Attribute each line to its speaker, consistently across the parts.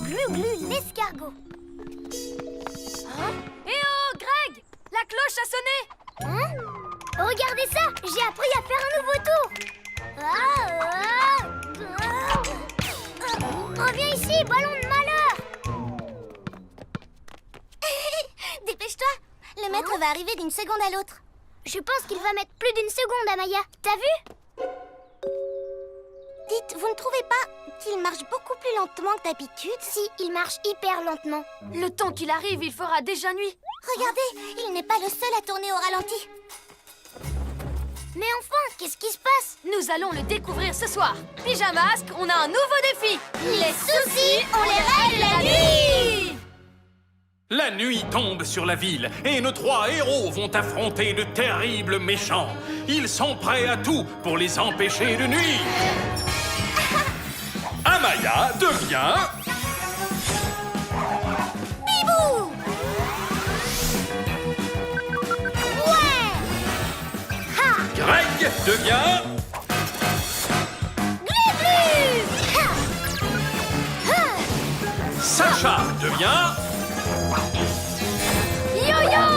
Speaker 1: Glu-Glu, l'escargot.
Speaker 2: Hein? Eh oh, Greg! La cloche a sonné!
Speaker 1: Hein? Regardez ça! J'ai appris à faire un nouveau tour! Reviens ici, ballon de malheur!
Speaker 3: Dépêche-toi! Le maître va arriver d'une seconde à l'autre.
Speaker 1: Je pense qu'il va mettre plus d'une seconde, Amaya. T'as vu?
Speaker 3: Dites, vous ne trouvez pas qu'il marche beaucoup plus lentement que d'habitude?
Speaker 1: Si, il marche hyper lentement.
Speaker 2: Le temps qu'il arrive, il fera déjà nuit.
Speaker 3: Regardez, il n'est pas le seul à tourner au ralenti.
Speaker 1: Mais enfin, qu'est-ce qui se passe?
Speaker 2: Nous allons le découvrir ce soir. Pyjamasque, on a un nouveau défi.
Speaker 3: Les soucis, on les règle la nuit!
Speaker 4: La nuit tombe sur la ville et nos trois héros vont affronter de terribles méchants. Ils sont prêts à tout pour les empêcher de nuire. Amaya devient...
Speaker 3: Bibou! Ouais!
Speaker 4: Greg devient...
Speaker 3: Glu-Glu!
Speaker 4: Sacha devient...
Speaker 1: Yo-yo!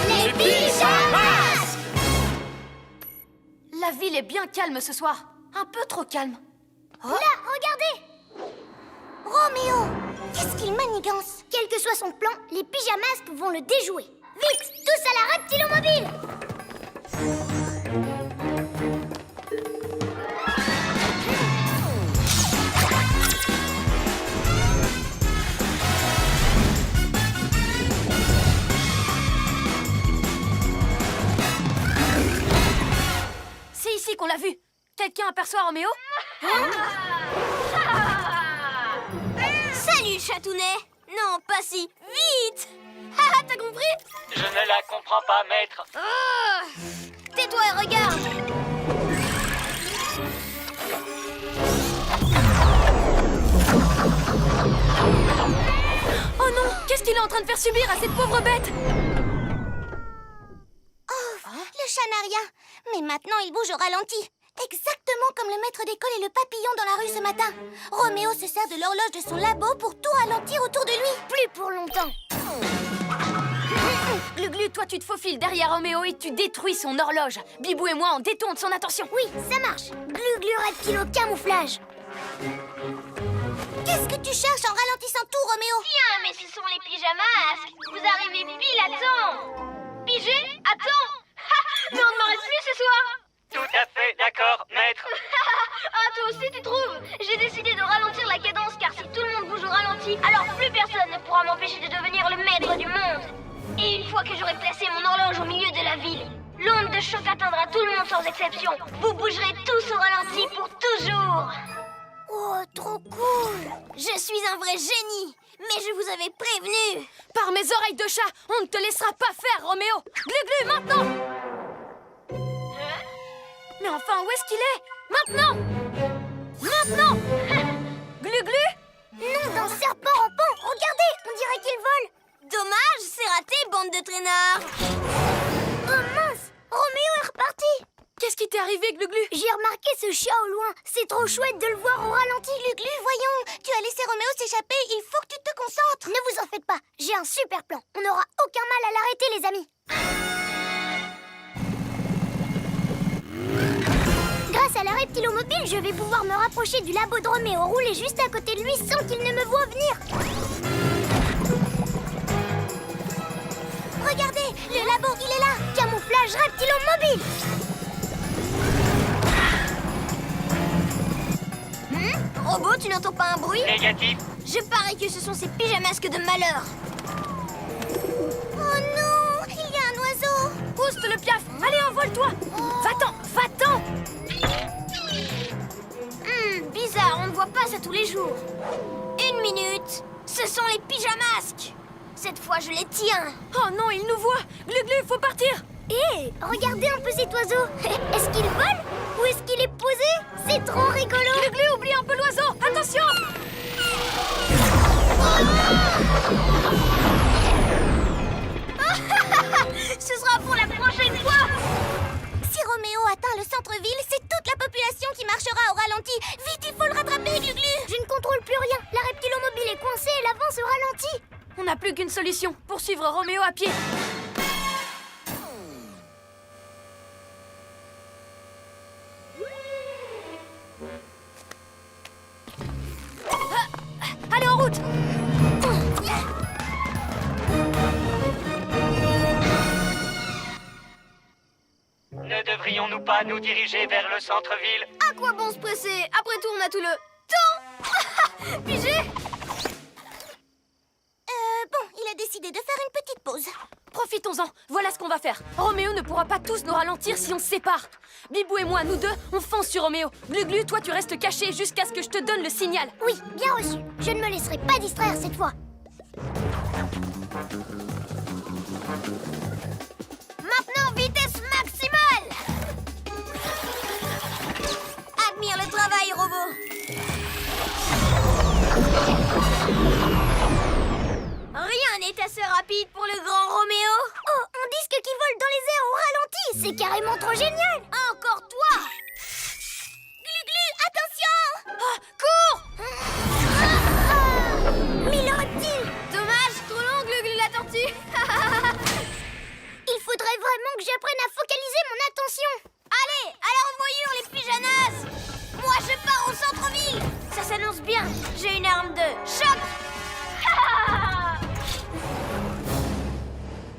Speaker 3: Les pyjamas!
Speaker 2: La ville est bien calme ce soir. Un peu trop calme.
Speaker 1: Là, regardez!
Speaker 3: Roméo, qu'est-ce qu'il manigance?
Speaker 1: Quel que soit son plan, les pyjamasques vont le déjouer. Vite, tous à la reptilomobile!
Speaker 2: C'est ici qu'on l'a vu. Quelqu'un aperçoit Roméo?
Speaker 3: Salut, chatounet! Non, pas si vite!
Speaker 2: Ah, t'as compris?
Speaker 5: Je ne la comprends pas, maître.
Speaker 3: Tais-toi et regarde!
Speaker 2: Oh non, qu'est-ce qu'il est en train de faire subir à cette pauvre bête?
Speaker 3: Oh, le chat n'a rien. Mais maintenant, il bouge au ralenti. Exactement comme le maître d'école et le papillon dans la rue ce matin. Roméo se sert de l'horloge de son labo pour tout ralentir autour de lui.
Speaker 1: Plus pour longtemps.
Speaker 2: Glu-Glu, toi tu te faufiles derrière Roméo et tu détruis son horloge. Bibou et moi on détourne son attention.
Speaker 1: Oui, ça marche. Glu-Glu reptilo camouflage.
Speaker 3: Qu'est-ce que tu cherches en ralentissant tout, Roméo?
Speaker 6: Tiens, mais ce sont les pyjamasques. Vous arrivez pile à temps. Pigé? À temps? Mais on ne m'arrête plus ce soir.
Speaker 5: Tout à fait d'accord, maître.
Speaker 6: Ah, toi aussi tu trouves? J'ai décidé de ralentir la cadence car si tout le monde bouge au ralenti, alors plus personne ne pourra m'empêcher de devenir le maître du monde. Et une fois que j'aurai placé mon horloge au milieu de la ville, l'onde de choc atteindra tout le monde sans exception. Vous bougerez tous au ralenti pour toujours.
Speaker 3: Oh, trop cool! Je suis un vrai génie! Mais je vous avais prévenu!
Speaker 2: Par mes oreilles de chat, on ne te laissera pas faire, Roméo. Glu-Glu, maintenant! Mais enfin, où est-ce qu'il est? Maintenant! Maintenant! Glu-Glu?
Speaker 1: Non, d'un serpent rampant. Regardez, on dirait qu'il vole.
Speaker 3: Dommage, c'est raté, bande de traînards!
Speaker 1: Oh mince, Roméo est reparti.
Speaker 2: Qu'est-ce qui t'est arrivé, Glu-Glu?
Speaker 1: J'ai remarqué ce chat au loin. C'est trop chouette de le voir au ralenti.
Speaker 3: Glu-Glu, voyons! Tu as laissé Roméo s'échapper, il faut que tu te concentres!
Speaker 1: Ne vous en faites pas, j'ai un super plan. On n'aura aucun mal à l'arrêter, les amis. Grâce à la reptilomobile, je vais pouvoir me rapprocher du labo de Roméo, rouler juste à côté de lui sans qu'il ne me voie venir.
Speaker 3: Regardez, le labo, il est là!
Speaker 1: Camouflage reptilomobile.
Speaker 3: Robot, tu n'entends pas un bruit?
Speaker 5: Négatif.
Speaker 3: Je parie que ce sont ces pyjamasques de malheur! Oh non! Il y a un oiseau!
Speaker 2: Pousse le piaf! Allez, envole-toi! Va-t'en! Va-t'en!
Speaker 3: Bizarre, on ne voit pas ça tous les jours. Une minute! Ce sont les pyjamasques! Cette fois, je les tiens!
Speaker 2: Oh non, il nous voit! Glu-Glu, faut partir!
Speaker 1: Hé, regardez un peu cet oiseau. Est-ce qu'il vole ou est-ce qu'il est posé? C'est trop rigolo.
Speaker 2: Glu-Glu, oublie un peu l'oiseau! Attention!
Speaker 3: Ce sera pour la prochaine fois!
Speaker 2: solution. Poursuivre Roméo à pied. Allez, en route!
Speaker 5: Ne devrions-nous pas nous diriger vers le centre-ville?
Speaker 2: À quoi bon se presser? Après tout, on a tout le temps! Pigé?
Speaker 3: Bon, il a décidé de faire une petite pause.
Speaker 2: Profitons-en, voilà ce qu'on va faire. Roméo ne pourra pas tous nous ralentir si on se sépare. Bibou et moi, nous deux, on fonce sur Roméo. Glu-Glu, toi tu restes caché jusqu'à ce que je te donne le signal.
Speaker 1: Oui, bien reçu. Je ne me laisserai pas distraire cette fois.
Speaker 3: Maintenant, vitesse maximale! Admire le travail, robot.
Speaker 6: Rien n'est assez rapide pour le grand Roméo.
Speaker 1: Oh, un disque qui vole dans les airs au ralenti. C'est carrément trop génial.
Speaker 6: Encore toi.
Speaker 3: Glu-Glu, attention!
Speaker 2: Cours!
Speaker 1: Mille reptiles.
Speaker 2: Dommage, trop long, Glu-Glu la tortue.
Speaker 1: Il faudrait vraiment que j'apprenne à focaliser mon attention.
Speaker 3: Allez, à la revoyure, les pigeonasses! Moi, je pars au centre-ville!
Speaker 6: Ça s'annonce bien. J'ai une arme de choc.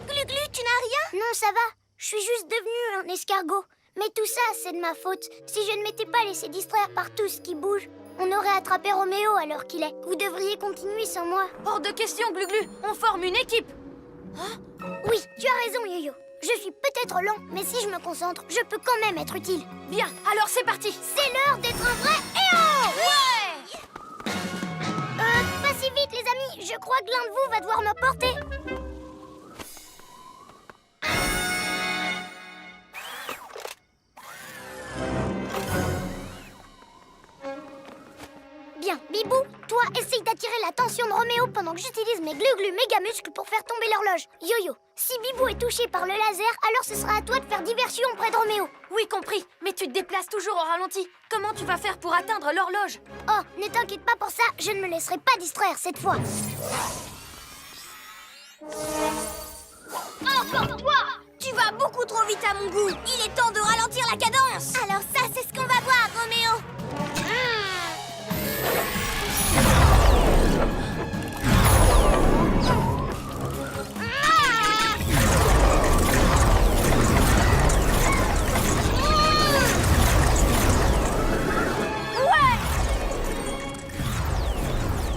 Speaker 3: Glu-Glu, tu n'as rien?
Speaker 1: Non, ça va. Je suis juste devenue un escargot. Mais tout ça, c'est de ma faute. Si je ne m'étais pas laissé distraire par tout ce qui bouge, on aurait attrapé Roméo à l'heure qu'il est. Vous devriez continuer sans moi.
Speaker 2: Hors de question, Glu-Glu, on forme une équipe.
Speaker 1: Oui, tu as raison, Yo-Yo. Je suis peut-être lent, mais si je me concentre, je peux quand même être utile.
Speaker 2: Bien, alors c'est parti.
Speaker 1: C'est l'heure d'être un vrai héros! Ouais! Pas si vite, les amis. Je crois que l'un de vous va devoir me porter. Bien, Bibou, toi, essaye d'attirer l'attention de Roméo pendant que j'utilise mes glu-glu méga muscles pour faire tomber l'horloge. Yo-Yo, si Bibou est touché par le laser, alors ce sera à toi de faire diversion auprès de Roméo.
Speaker 2: Oui, compris, mais tu te déplaces toujours au ralenti. Comment tu vas faire pour atteindre l'horloge?
Speaker 1: Oh, ne t'inquiète pas pour ça, je ne me laisserai pas distraire cette fois.
Speaker 6: Encore toi. Tu vas beaucoup trop vite à mon goût. Il est temps de ralentir la cadence.
Speaker 3: Alors ça, c'est ce qu'on va voir, Roméo!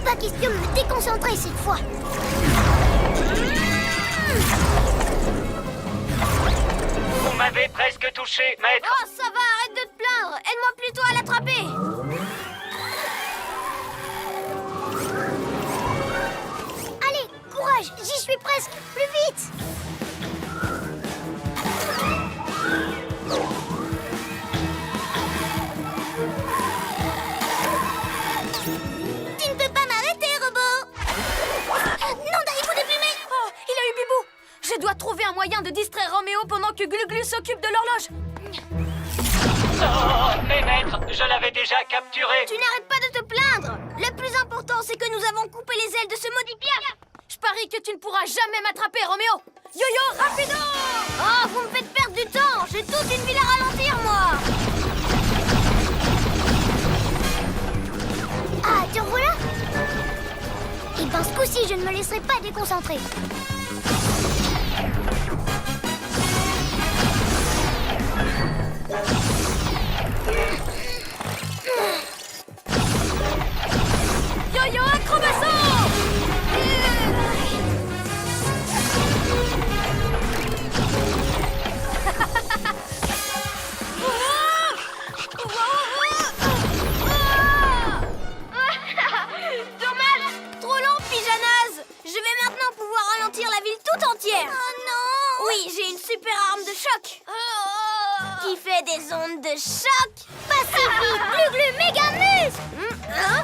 Speaker 1: Pas question de me déconcentrer cette fois.
Speaker 5: Vous m'avez presque touché, maître.
Speaker 6: Oh, ça va, arrête de te plaindre. Aide-moi plutôt à l'attraper.
Speaker 1: Allez, courage, j'y suis presque. Plus vite.
Speaker 3: Tu ne peux pas m'arrêter, robot! Non, Daribou déplumé!
Speaker 2: Oh, il a eu Bibou. Je dois trouver un moyen de distraire Roméo pendant que Glu-Glu s'occupe de l'horloge.
Speaker 5: Oh, mais maître, je l'avais déjà capturé.
Speaker 6: Tu n'arrêtes pas de te plaindre. Le plus important, c'est que nous avons coupé les ailes de ce maudit piaf.
Speaker 2: Je parie que tu ne pourras jamais m'attraper, Roméo. Yo-Yo, rapido!
Speaker 6: Oh, vous me faites perdre du temps. J'ai toute une ville à ralentir, moi.
Speaker 1: Ah, te revoilà? Et ben, ce coup-ci, je ne me laisserai pas déconcentrer.
Speaker 2: Yo-Yo, acrobasso!
Speaker 6: Dommage. Trop lent, pigeonnaise. Je vais maintenant pouvoir ralentir la ville tout entière.
Speaker 3: Oh non!
Speaker 6: Oui, j'ai une super arme de choc. Qui fait des ondes de choc.
Speaker 1: Pas si vite, glu-glu méga muscle!
Speaker 6: Hein?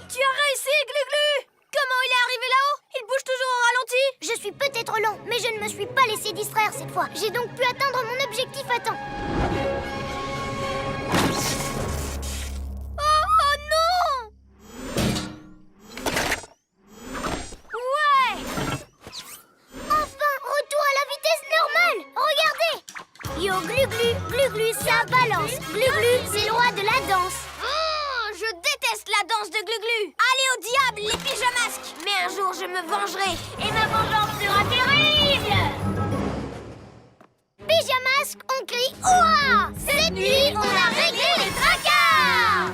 Speaker 2: Tu as réussi, Glu-Glu!
Speaker 6: Comment il est arrivé là-haut? Il bouge toujours au ralenti.
Speaker 1: Je suis peut-être lent, mais je ne me suis pas laissé distraire cette fois. J'ai donc pu atteindre mon objectif à temps.
Speaker 6: Oh non!
Speaker 2: jour, je me vengerai.
Speaker 6: Et ma vengeance sera terrible!
Speaker 1: Pyjamasque, on crie Ouah! Cette nuit, on a réglé les tracas!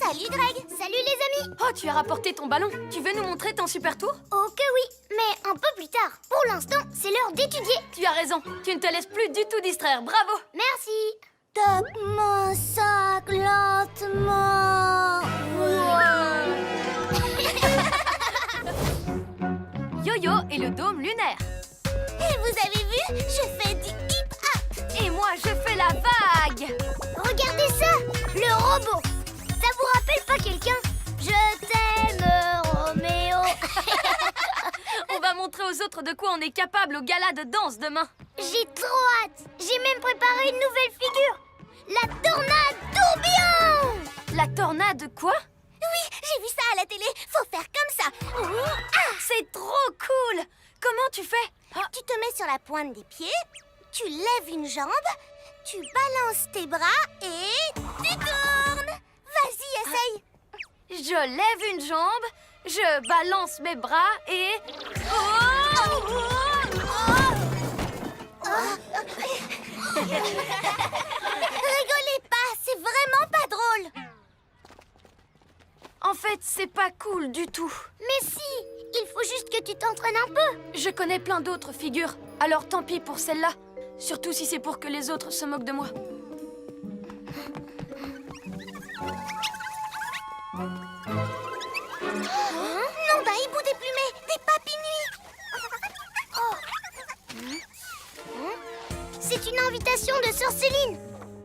Speaker 3: Salut Greg.
Speaker 1: Salut les amis!
Speaker 2: Oh, tu as rapporté ton ballon. Tu veux nous montrer ton super tour?
Speaker 1: Oh que oui, mais un peu plus tard. Pour l'instant, c'est l'heure d'étudier.
Speaker 2: Tu as raison. Tu ne te laisses plus du tout distraire. Bravo!
Speaker 1: Merci.
Speaker 3: Top mon sac lentement.
Speaker 2: Yo-yo et le dôme lunaire.
Speaker 3: Et vous avez vu, je fais du hip-hop.
Speaker 2: Et moi, je fais la vague.
Speaker 1: Regardez ça, le robot. Ça vous rappelle pas quelqu'un? Je t'aime, Roméo.
Speaker 2: On va montrer aux autres de quoi on est capable au gala de danse demain.
Speaker 1: J'ai trop hâte. J'ai même préparé une nouvelle figure. La tornade tourbillon.
Speaker 2: La tornade quoi?
Speaker 3: Oui, j'ai vu ça à la télé. Faut faire comme ça.
Speaker 2: C'est trop cool. Comment tu fais?
Speaker 3: Tu te mets sur la pointe des pieds, tu lèves une jambe, tu balances tes bras et tu tournes. Vas-y, essaye.
Speaker 2: Je lève une jambe, je balance mes bras et...
Speaker 3: Rigolez pas, c'est vraiment pas drôle.
Speaker 2: En fait, c'est pas cool du tout.
Speaker 1: Mais si, il faut juste que tu t'entraînes un peu.
Speaker 2: Je connais plein d'autres figures, alors tant pis pour celle-là. Surtout si c'est pour que les autres se moquent de moi.
Speaker 3: Non, d'un hibou déplumé, des papinus.
Speaker 1: C'est une invitation de Sœur Céline.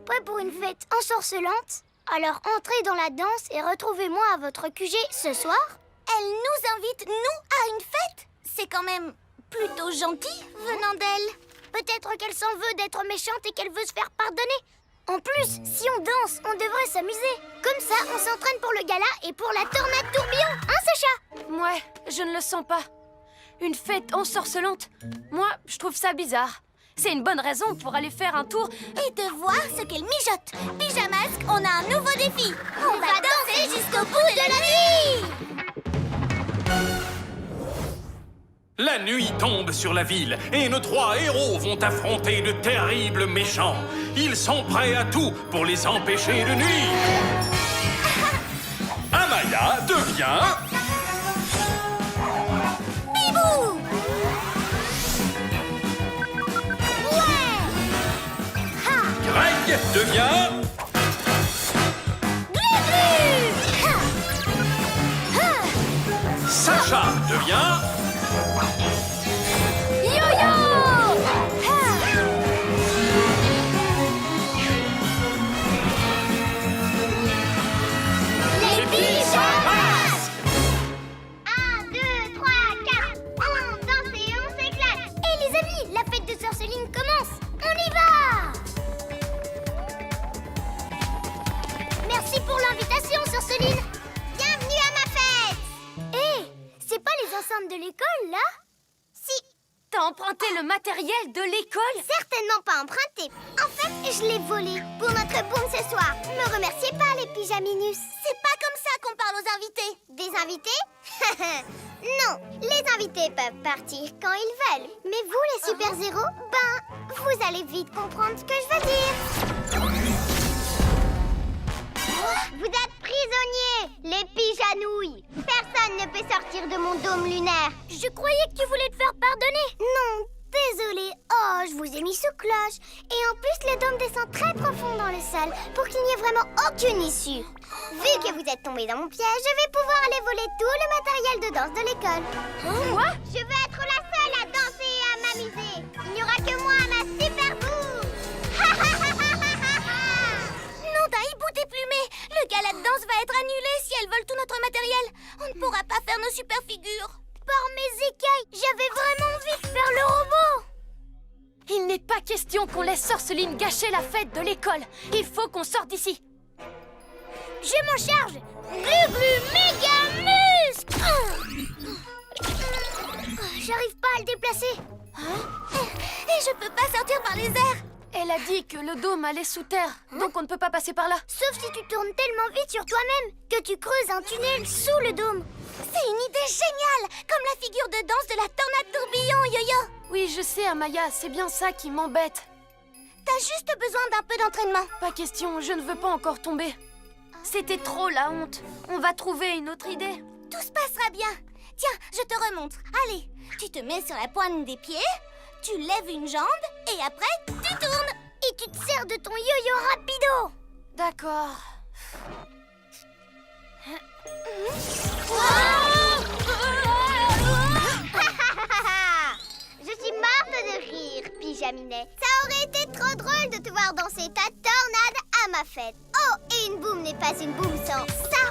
Speaker 1: Prêt pour une fête ensorcelante? Alors entrez dans la danse et retrouvez-moi à votre QG ce soir.
Speaker 3: Elle nous invite, nous, à une fête. C'est quand même plutôt gentil venant d'elle.
Speaker 1: Peut-être qu'elle s'en veut d'être méchante et qu'elle veut se faire pardonner. En plus, si on danse, on devrait s'amuser. Comme ça, on s'entraîne pour le gala et pour la tornade tourbillon, hein Sacha?
Speaker 2: Ouais, je ne le sens pas. Une fête ensorcelante? Moi, je trouve ça bizarre. C'est une bonne raison pour aller faire un tour.
Speaker 3: Et de voir ce qu'elle mijote. Pyjamasque, on a un nouveau défi. On va danser jusqu'au bout de la nuit.
Speaker 4: La nuit tombe sur la ville et nos 3 héros vont affronter de terribles méchants. Ils sont prêts à tout pour les empêcher de nuire. Amaya devient...
Speaker 3: Bibou.
Speaker 4: Greg devient... Sacha devient...
Speaker 1: Les pyjamas!
Speaker 6: 1, 2, 3, 4. On danse et on s'éclate.
Speaker 1: Et les amis, la fête de Sœur Céline commence. On y va! Merci pour l'invitation, Sœur Céline.
Speaker 3: Bienvenue à ma fête.
Speaker 1: Hé, c'est pas les enceintes de l'école, là?
Speaker 3: Si,
Speaker 2: T'as emprunté le matériel de l'école?
Speaker 1: Certainement pas emprunté. En fait, je l'ai volé pour notre boom ce soir. Me remerciez pas, les pyjaminus.
Speaker 3: c'est pas comme ça qu'on parle aux invités.
Speaker 1: Des invités? Non, les invités peuvent partir quand ils veulent. Mais vous, les super-héros, vous allez vite comprendre ce que je veux dire. Vous êtes prisonniers, les pyjanouilles. Personne ne peut sortir de mon dôme lunaire. Je croyais que tu voulais te faire pardonner. Non, désolé. Oh, je vous ai mis sous cloche. Et en plus, le dôme descend très profond dans le sol pour qu'il n'y ait vraiment aucune issue. Vu que vous êtes tombés dans mon piège, je vais pouvoir aller voler tout le matériel de danse de l'école.
Speaker 2: Quoi?
Speaker 1: Je veux être la seule à danser et à m'amuser. Il n'y aura que moi, ma super boum.
Speaker 3: Non, d'un hibou déplumé. Le gala de danse va être annulé si elles volent tout notre matériel. On ne pourra pas faire nos super figures.
Speaker 1: Par mes écailles, j'avais vraiment envie de faire le robot.
Speaker 2: Il n'est pas question qu'on laisse Sœur Céline gâcher la fête de l'école. Il faut qu'on sorte d'ici.
Speaker 1: Je m'en charge. Glu-glu méga muscle. J'arrive pas à le déplacer.
Speaker 3: Et je peux pas sortir par les airs.
Speaker 2: Elle a dit que le dôme allait sous terre, donc on ne peut pas passer par là.
Speaker 1: Sauf si tu tournes tellement vite sur toi-même que tu creuses un tunnel sous le dôme.
Speaker 3: C'est une idée géniale, comme la figure de danse de la tornade tourbillon, Yo-Yo.
Speaker 2: Oui, je sais, Amaya, c'est bien ça qui m'embête.
Speaker 3: T'as juste besoin d'un peu d'entraînement.
Speaker 2: Pas question, je ne veux pas encore tomber. C'était trop la honte. On va trouver une autre idée.
Speaker 3: Tout se passera bien. Tiens, je te remontre. Allez, tu te mets sur la pointe des pieds, tu lèves une jambe et après, tu tournes.
Speaker 1: Et tu te sers de ton yo-yo rapido.
Speaker 2: D'accord.
Speaker 1: Je suis morte de rire, Pyjaminet. Ça aurait été trop drôle de te voir danser ta tornade à ma fête. Oh, et une boum n'est pas une boum sans ça.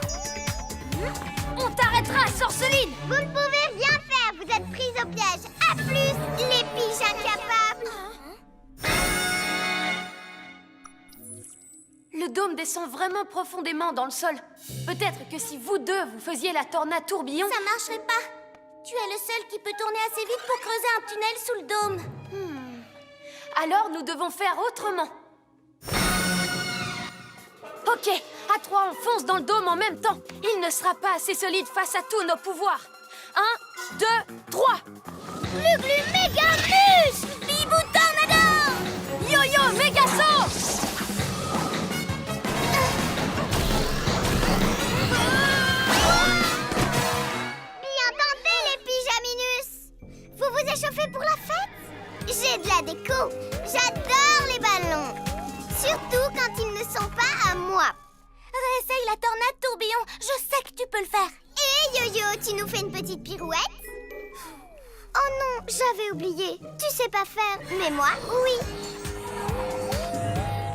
Speaker 2: On t'arrêtera, sorceline!
Speaker 1: Vous ne pouvez rien faire, vous êtes prise au piège. À plus, les piges incapables.
Speaker 2: Le dôme descend vraiment profondément dans le sol. Peut-être que si vous deux, vous faisiez la tornade tourbillon...
Speaker 3: Ça marcherait pas. Tu es le seul qui peut tourner assez vite pour creuser un tunnel sous le dôme.
Speaker 2: Alors nous devons faire autrement. Ok, à 3, on fonce dans le dôme en même temps. Il ne sera pas assez solide face à tous nos pouvoirs. 1, 2, 3.
Speaker 1: Glu-glu méga mus.
Speaker 3: Bibou tornado!
Speaker 2: Yo-yo méga saut!
Speaker 1: Bien tenté, les pyjaminus. Vous vous échauffez pour la fête? J'ai de la déco. J'adore les ballons. Surtout quand ils ne sont pas à moi.
Speaker 3: Réessaye la tornade tourbillon. Je sais que tu peux le faire.
Speaker 1: Et Yo-Yo, tu nous fais une petite pirouette? Oh non, j'avais oublié. Tu sais pas faire, mais moi, oui.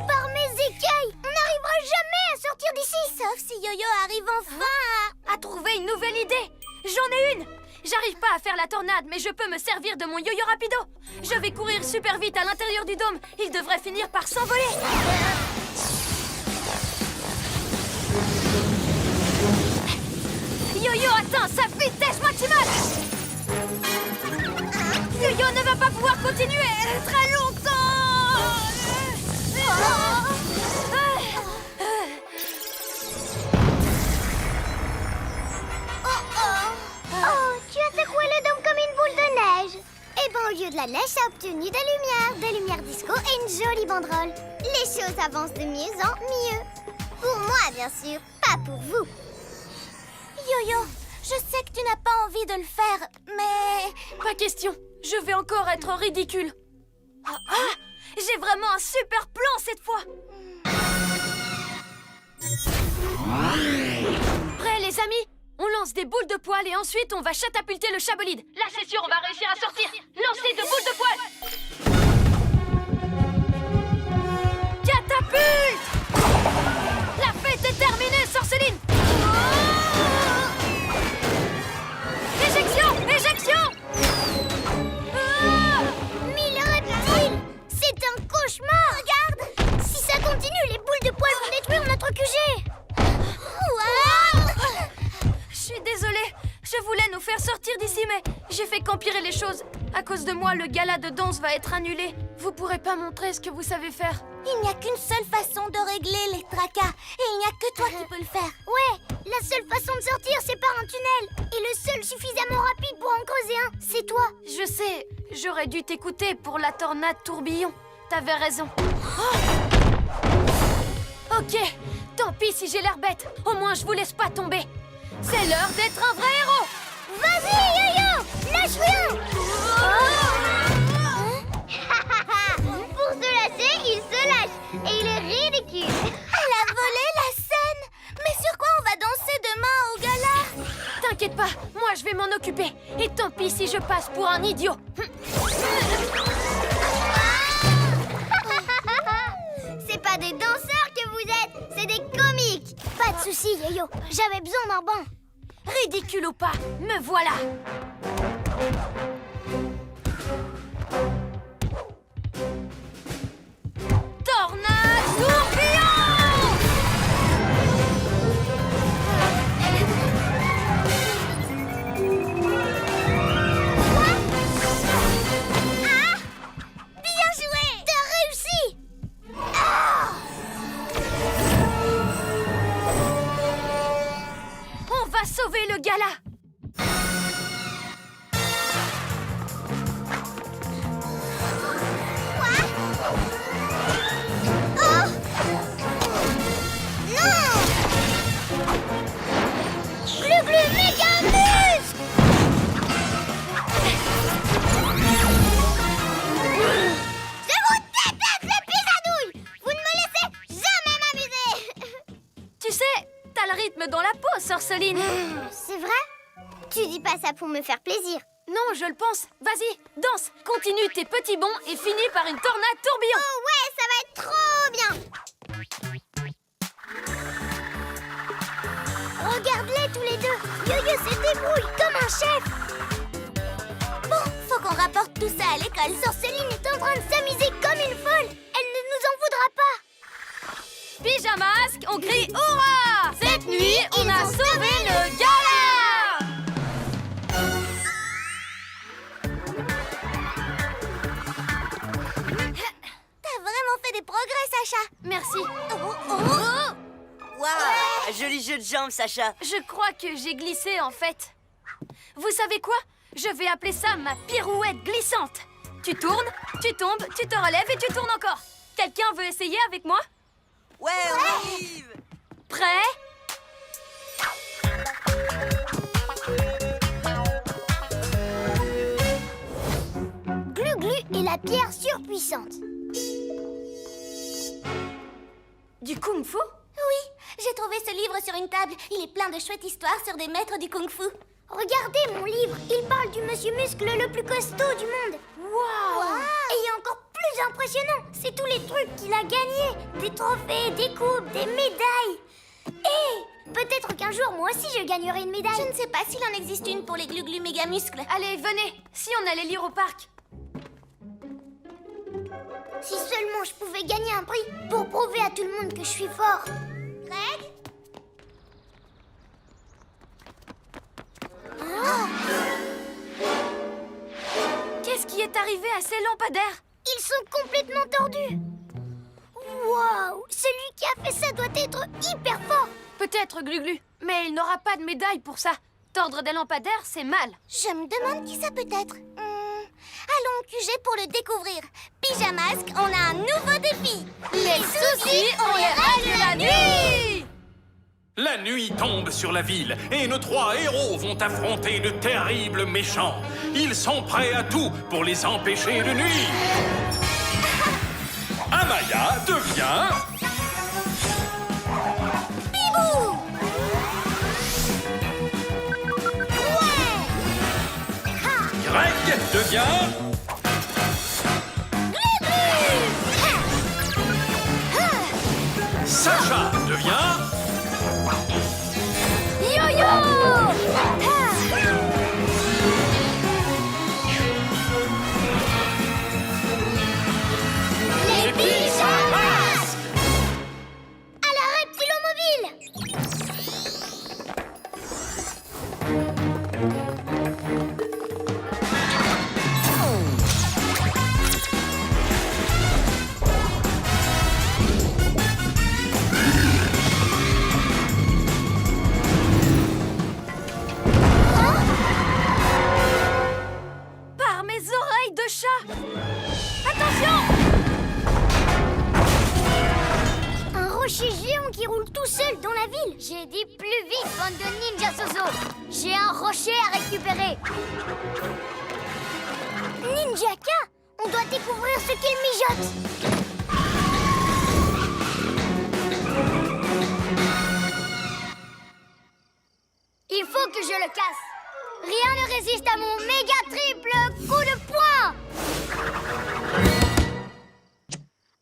Speaker 1: Par mes écailles, on n'arrivera jamais à sortir d'ici.
Speaker 3: Sauf si Yo-Yo arrive enfin
Speaker 2: À trouver une nouvelle idée. J'en ai une. J'arrive pas à faire la tornade, mais je peux me servir de mon yo-yo rapido. Je vais courir super vite à l'intérieur du dôme. Il devrait finir par s'envoler. Yo-yo atteint sa vitesse maximale. Yo-yo ne va pas pouvoir continuer très longtemps.
Speaker 1: Oh, tu as secoué le dôme comme une boule de neige. Eh ben, au lieu de la neige, ça a obtenu des lumières disco et une jolie banderole. Les choses avancent de mieux en mieux. Pour moi, bien sûr, pas pour vous.
Speaker 3: Yo-Yo, je sais que tu n'as pas envie de le faire, mais...
Speaker 2: Pas question. Je vais encore être ridicule. J'ai vraiment un super plan cette fois. Prêts les amis? On lance des boules de poil et ensuite on va catapulter le chabolide. Là c'est sûr, on va réussir à sortir. Lancez de boules de poil. Catapulte! La fête est terminée, sorceline. Éjection! Éjection!
Speaker 1: Mille reptiles! C'est un cauchemar! Regarde! Si ça continue, les boules de poil vont détruire notre QG!
Speaker 2: Je suis désolée, je voulais nous faire sortir d'ici, mais j'ai fait qu'empirer les choses. À cause de moi, le gala de danse va être annulé. Vous pourrez pas montrer ce que vous savez faire.
Speaker 3: Il n'y a qu'une seule façon de régler les tracas, et il n'y a que toi qui peux le faire.
Speaker 1: Ouais, la seule façon de sortir, c'est par un tunnel. Et le seul suffisamment rapide pour en creuser un, c'est toi.
Speaker 2: Je sais, j'aurais dû t'écouter pour la tornade tourbillon. T'avais raison. Ok, tant pis si j'ai l'air bête. Au moins, je vous laisse pas tomber. C'est l'heure d'être un vrai héros.
Speaker 1: Vas-y, Yo-Yo! Lâche rien! Pour se lâcher, il se lâche. Et il est ridicule.
Speaker 3: Elle a volé la scène. Mais sur quoi on va danser demain au gala?
Speaker 2: T'inquiète pas, moi je vais m'en occuper. Et tant pis si je passe pour un idiot.
Speaker 1: C'est pas des danseurs que vous êtes, c'est des comiques. Pas de soucis, Yo-Yo. J'avais besoin d'un banc.
Speaker 2: Ridicule ou pas, me voilà. Tornade tourbillon!
Speaker 1: Bien joué! T'as réussi!
Speaker 2: le gala.
Speaker 1: Glu-glu méga muscle! Je vous déteste, les pisanouilles! Vous ne me laissez jamais m'amuser!
Speaker 2: Tu sais, t'as le rythme dans la peau, Sorceline.
Speaker 1: C'est vrai? Tu dis pas ça pour me faire plaisir.
Speaker 2: Non, je le pense. Vas-y, danse. Continue tes petits bonds et finis par une tornade tourbillon.
Speaker 1: Oh ouais, ça va être trop bien! Regarde-les tous les deux! Yo-Yo se débrouille comme un chef!
Speaker 3: Bon, faut qu'on rapporte tout ça à l'école.
Speaker 1: Sorceline est en train de s'amuser comme une folle! Elle ne nous en voudra pas!
Speaker 2: Pyjamasque, on crie hurrah! Cette nuit, on a sauvé le gala!
Speaker 3: T'as vraiment fait des progrès, Sacha.
Speaker 2: Merci.
Speaker 7: Waouh, joli jeu de jambes, Sacha.
Speaker 2: Je crois que j'ai glissé en fait. Vous savez quoi? Je vais appeler ça ma pirouette glissante. Tu tournes, tu tombes, tu te relèves et tu tournes encore. Quelqu'un veut essayer avec moi?
Speaker 7: Ouais, on arrive.
Speaker 2: Prêt?
Speaker 1: Glu-glu est la pierre surpuissante.
Speaker 2: Du kung-fu?
Speaker 3: Oui, j'ai trouvé ce livre sur une table. Il est plein de chouettes histoires sur des maîtres du kung-fu.
Speaker 1: Regardez mon livre, il parle du monsieur muscle le plus costaud du monde.
Speaker 2: Waouh!
Speaker 1: Et encore plus impressionnant, c'est tous les trucs qu'il a gagnés. Des trophées, des coupes, des médailles. Et peut-être qu'un jour, moi aussi, je gagnerai une médaille.
Speaker 3: Je ne sais pas s'il en existe une pour les glu-glu méga muscles.
Speaker 2: Allez, venez, si on allait lire au parc.
Speaker 1: Si seulement je pouvais gagner un prix pour prouver à tout le monde que je suis fort.
Speaker 3: Greg?
Speaker 2: Qu'est-ce qui est arrivé à ces lampadaires?
Speaker 1: Ils sont complètement tordus. Waouh! Celui qui a fait ça doit être hyper fort.
Speaker 2: Peut-être, Glu-Glu, mais il n'aura pas de médaille pour ça. Tordre des lampadaires, c'est mal.
Speaker 3: Je me demande qui ça peut être. Allons au QG pour le découvrir. Pyjamasque, on a un nouveau défi.
Speaker 2: Les soucis, on les règle la nuit!
Speaker 4: La nuit tombe sur la ville et nos 3 héros vont affronter de terribles méchants. Ils sont prêts à tout pour les empêcher de nuire. Amaya devient...
Speaker 3: Bibou!
Speaker 4: Greg devient... Sacha devient...
Speaker 1: Yo-yo! Les pyjamas! À la reptilomobile!
Speaker 2: Par mes oreilles de chat! Attention!
Speaker 1: Un rocher géant qui roule tout seul dans la ville. J'ai dit plus vite, bande de ninja Soso. J'ai un rocher à récupérer. Ninjaka, on doit découvrir ce qu'il mijote. Il faut que je le casse. Rien ne résiste à mon méga triple coup de poing.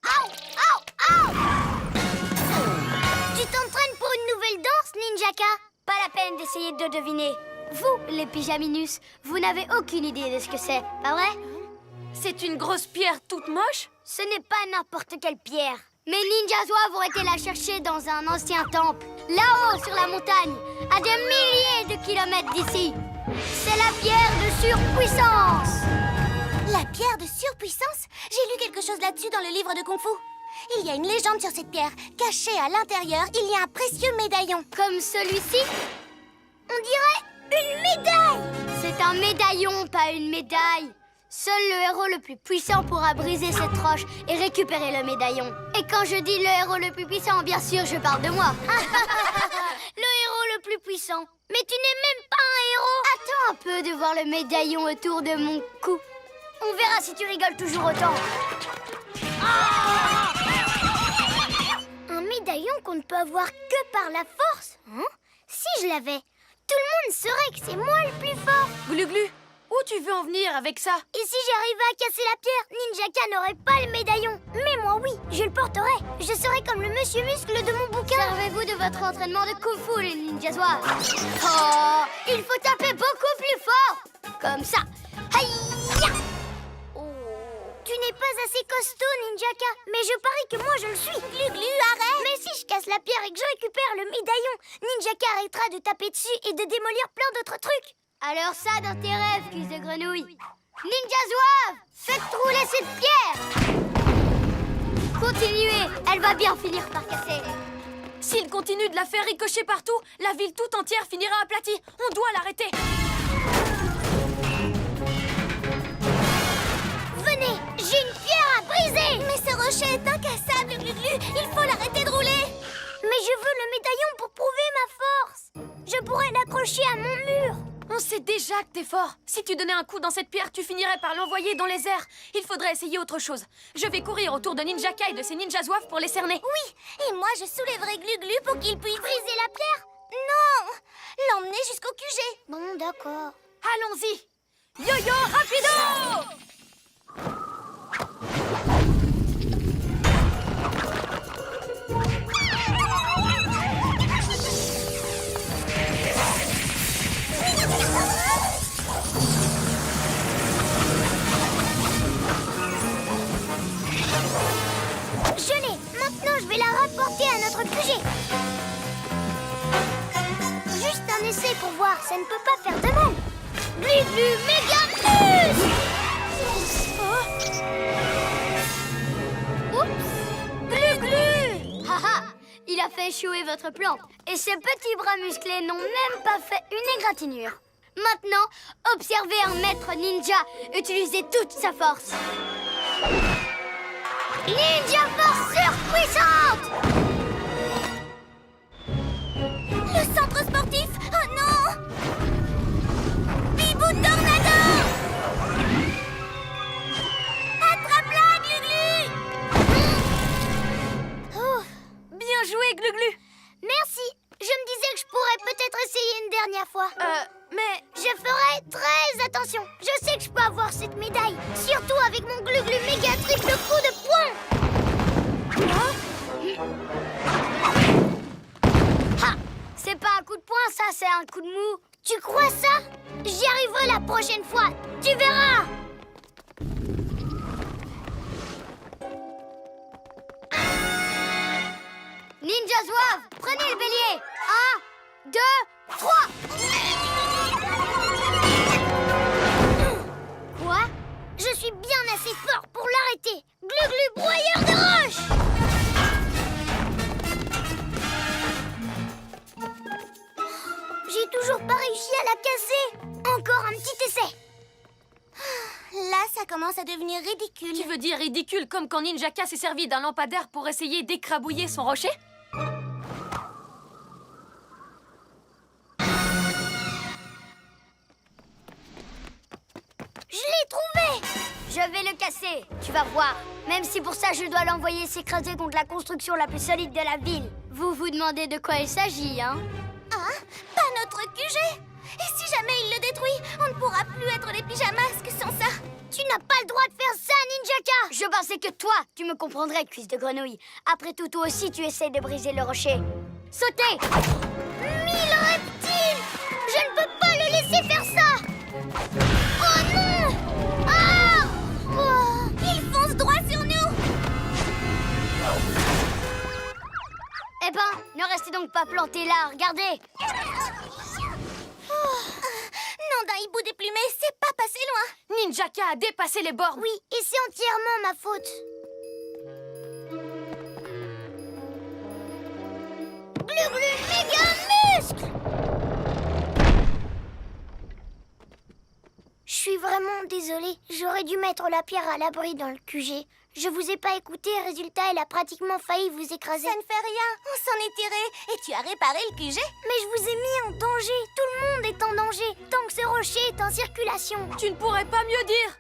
Speaker 1: Au, au, au! Tu t'entraînes pour une nouvelle danse, Ninjaka? Pas la peine d'essayer de deviner. Vous, les pyjaminus, vous n'avez aucune idée de ce que c'est, pas vrai?
Speaker 2: C'est une grosse pierre toute moche?
Speaker 1: Ce n'est pas n'importe quelle pierre. Mes ninjas zouaves ont été la chercher dans un ancien temple, là-haut sur la montagne, à des milliers de kilomètres d'ici. C'est la pierre de surpuissance.
Speaker 3: La pierre de surpuissance? J'ai lu quelque chose là-dessus dans le livre de Kung Fu. Il y a une légende sur cette pierre. Cachée à l'intérieur, il y a un précieux médaillon.
Speaker 1: Comme celui-ci? On dirait une médaille. C'est un médaillon, pas une médaille. Seul le héros le plus puissant pourra briser cette roche et récupérer le médaillon. Et quand je dis le héros le plus puissant, bien sûr, je parle de moi. Le héros le plus puissant. Mais tu n'es même pas un héros. Attends un peu de voir le médaillon autour de mon cou. On verra si tu rigoles toujours autant. Un médaillon qu'on ne peut avoir que par la force, hein? Si je l'avais, tout le monde saurait que c'est moi le plus fort.
Speaker 2: Glu-Glu, où tu veux en venir avec ça?
Speaker 1: Et si j'arrivais à casser la pierre, Ninjaka n'aurait pas le médaillon. Mais moi, oui, je le porterai. Je serai comme le monsieur muscle de mon bouquin. Servez-vous de votre entraînement de Kung Fu, les ninjas zouaves. Oh, il faut taper beaucoup plus fort. Comme ça. Aïe! Tu n'es pas assez costaud, Ninjaka. Mais je parie que moi, je le suis. Glu-Glu, arrête. Mais si je casse la pierre et que je récupère le médaillon, Ninjaka arrêtera de taper dessus et de démolir plein d'autres trucs. Alors ça, dans tes rêves, cuisse de grenouille. Ninja zouave, faites rouler cette pierre. Continuez, elle va bien finir par casser.
Speaker 2: S'il continue de la faire ricocher partout, la ville tout entière finira aplatie. On doit l'arrêter.
Speaker 1: Venez, j'ai une pierre à briser.
Speaker 3: Mais ce rocher est incassable, Glu-Glu. Il faut l'arrêter de rouler.
Speaker 1: Mais je veux le médaillon pour prouver ma force. Je pourrais l'accrocher à mon mur.
Speaker 2: On sait déjà que t'es fort. Si tu donnais un coup dans cette pierre, tu finirais par l'envoyer dans les airs. Il faudrait essayer autre chose. Je vais courir autour de Ninjaka et de ses ninjas zouaves pour les cerner.
Speaker 3: Oui, et moi je soulèverai Glu-Glu pour qu'il puisse briser la pierre. Non, l'emmener jusqu'au QG.
Speaker 1: Bon, d'accord.
Speaker 2: Allons-y. Yo-yo rapido!
Speaker 1: Je l'ai. Maintenant, je vais la rapporter à notre QG. Juste un essai pour voir. Ça ne peut pas faire de mal. Glu-Glu méga plus. Oups. Glu-Glu. Haha. Il a fait échouer votre plan. Et ses petits bras musclés n'ont même pas fait une égratignure. Maintenant, observez un maître ninja utiliser toute sa force. Ninja force surpuissante!
Speaker 3: Le centre sportif. Oh non! Bibou Tornado! Attrape-la, Glu-Glu!
Speaker 1: Oh,
Speaker 2: Bien joué, Glu-Glu.
Speaker 1: merci. Je me disais que je pourrais peut-être essayer une dernière fois.
Speaker 2: Mais...
Speaker 1: Je ferai très attention. Je sais que je peux avoir cette médaille. Surtout avec mon Glu-Glu méga triple coup de poing. Ha! C'est pas un coup de poing, ça, c'est un coup de mou. Tu crois ça? J'y arriverai la prochaine fois. Tu verras. Ninja zouave, prenez le bélier. 1, 2, 3. Quoi? Je suis bien assez fort pour l'arrêter. Glu-Glu broyeur de roche. J'ai toujours pas réussi à la casser. Encore un petit essai.
Speaker 3: Là, ça commence à devenir ridicule.
Speaker 2: Tu veux dire ridicule comme quand Ninjaka s'est servi d'un lampadaire pour essayer d'écrabouiller son rocher?
Speaker 1: Je l'ai trouvé. Je vais le casser, tu vas voir. Même si pour ça je dois l'envoyer s'écraser contre la construction la plus solide de la ville. Vous vous demandez de quoi il s'agit, hein?
Speaker 3: Ah, pas notre QG. Et si jamais il le détruit, on ne pourra plus être les pyjamasques sans ça.
Speaker 1: Tu n'as pas le droit de faire ça, Ninjaka. Je pensais que toi, tu me comprendrais, cuisse de grenouille. Après tout, toi aussi, tu essayes de briser le rocher. Sautez! 1000 reptiles! Je ne peux pas le laisser faire ça! Oh non! Ah! Oh!
Speaker 3: Il fonce droit sur nous.
Speaker 1: Eh ben, ne restez donc pas plantés là, regardez!
Speaker 3: Non, d'un hibou déplumé, c'est pas passé loin.
Speaker 2: Ninjaka a dépassé les bornes.
Speaker 1: Oui, et c'est entièrement ma faute. Glu-Glu méga muscle! désolée. J'aurais dû mettre la pierre à l'abri dans le QG. Je vous ai pas écouté, résultat, elle a pratiquement failli vous écraser.
Speaker 3: Ça ne fait rien, on s'en est tiré. Et tu as réparé le QG?
Speaker 1: Mais je vous ai mis en danger. Tout le monde est en danger. Tant que ce rocher est en circulation.
Speaker 2: Tu ne pourrais pas mieux dire.